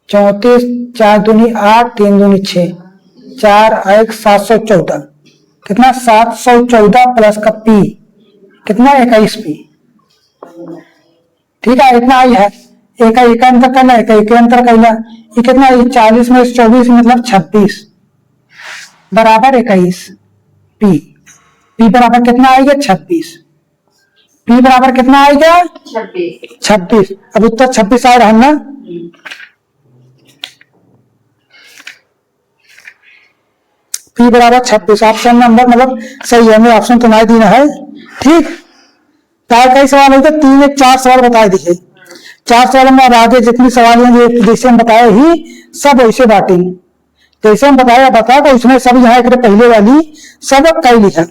A: 34 4 दूनी 8 3 दूनी 6 4 1 714 कितना 714 प्लस का पी कितना 21 पी, ठीक है इतना आई है। एक अंतर करना एक अंतर करना, ये कितना 40 में 24 मतलब 26 बराबर 21 पी, पी बराबर कितना आएगा 26, पी बराबर कितना आएगा 26। अब उत्तर 26 आ रहा है ना, पी बराबर 26 ऑप्शन नंबर मतलब सही है, हमें ऑप्शन तो नहीं देना है, ठीक। कई सवाल होते 3 1 4 सवाल बताए दिए, 4 सवाल में अब आगे जितनी सवाल हैं जैसे हम बताए ही सब वैसे बांटेंगे, जैसे हम बताया तो उसमें सब यहाँ एक पहले वाली सब कई लिखा,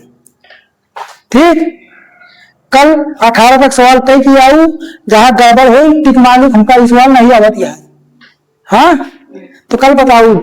A: ठीक। कल 18 तक सवाल तय किया हूं, जहां गड़बड़ हो टिक मालूम हमका इस सवाल नहीं आवत है, हाँ तो कल बताऊ।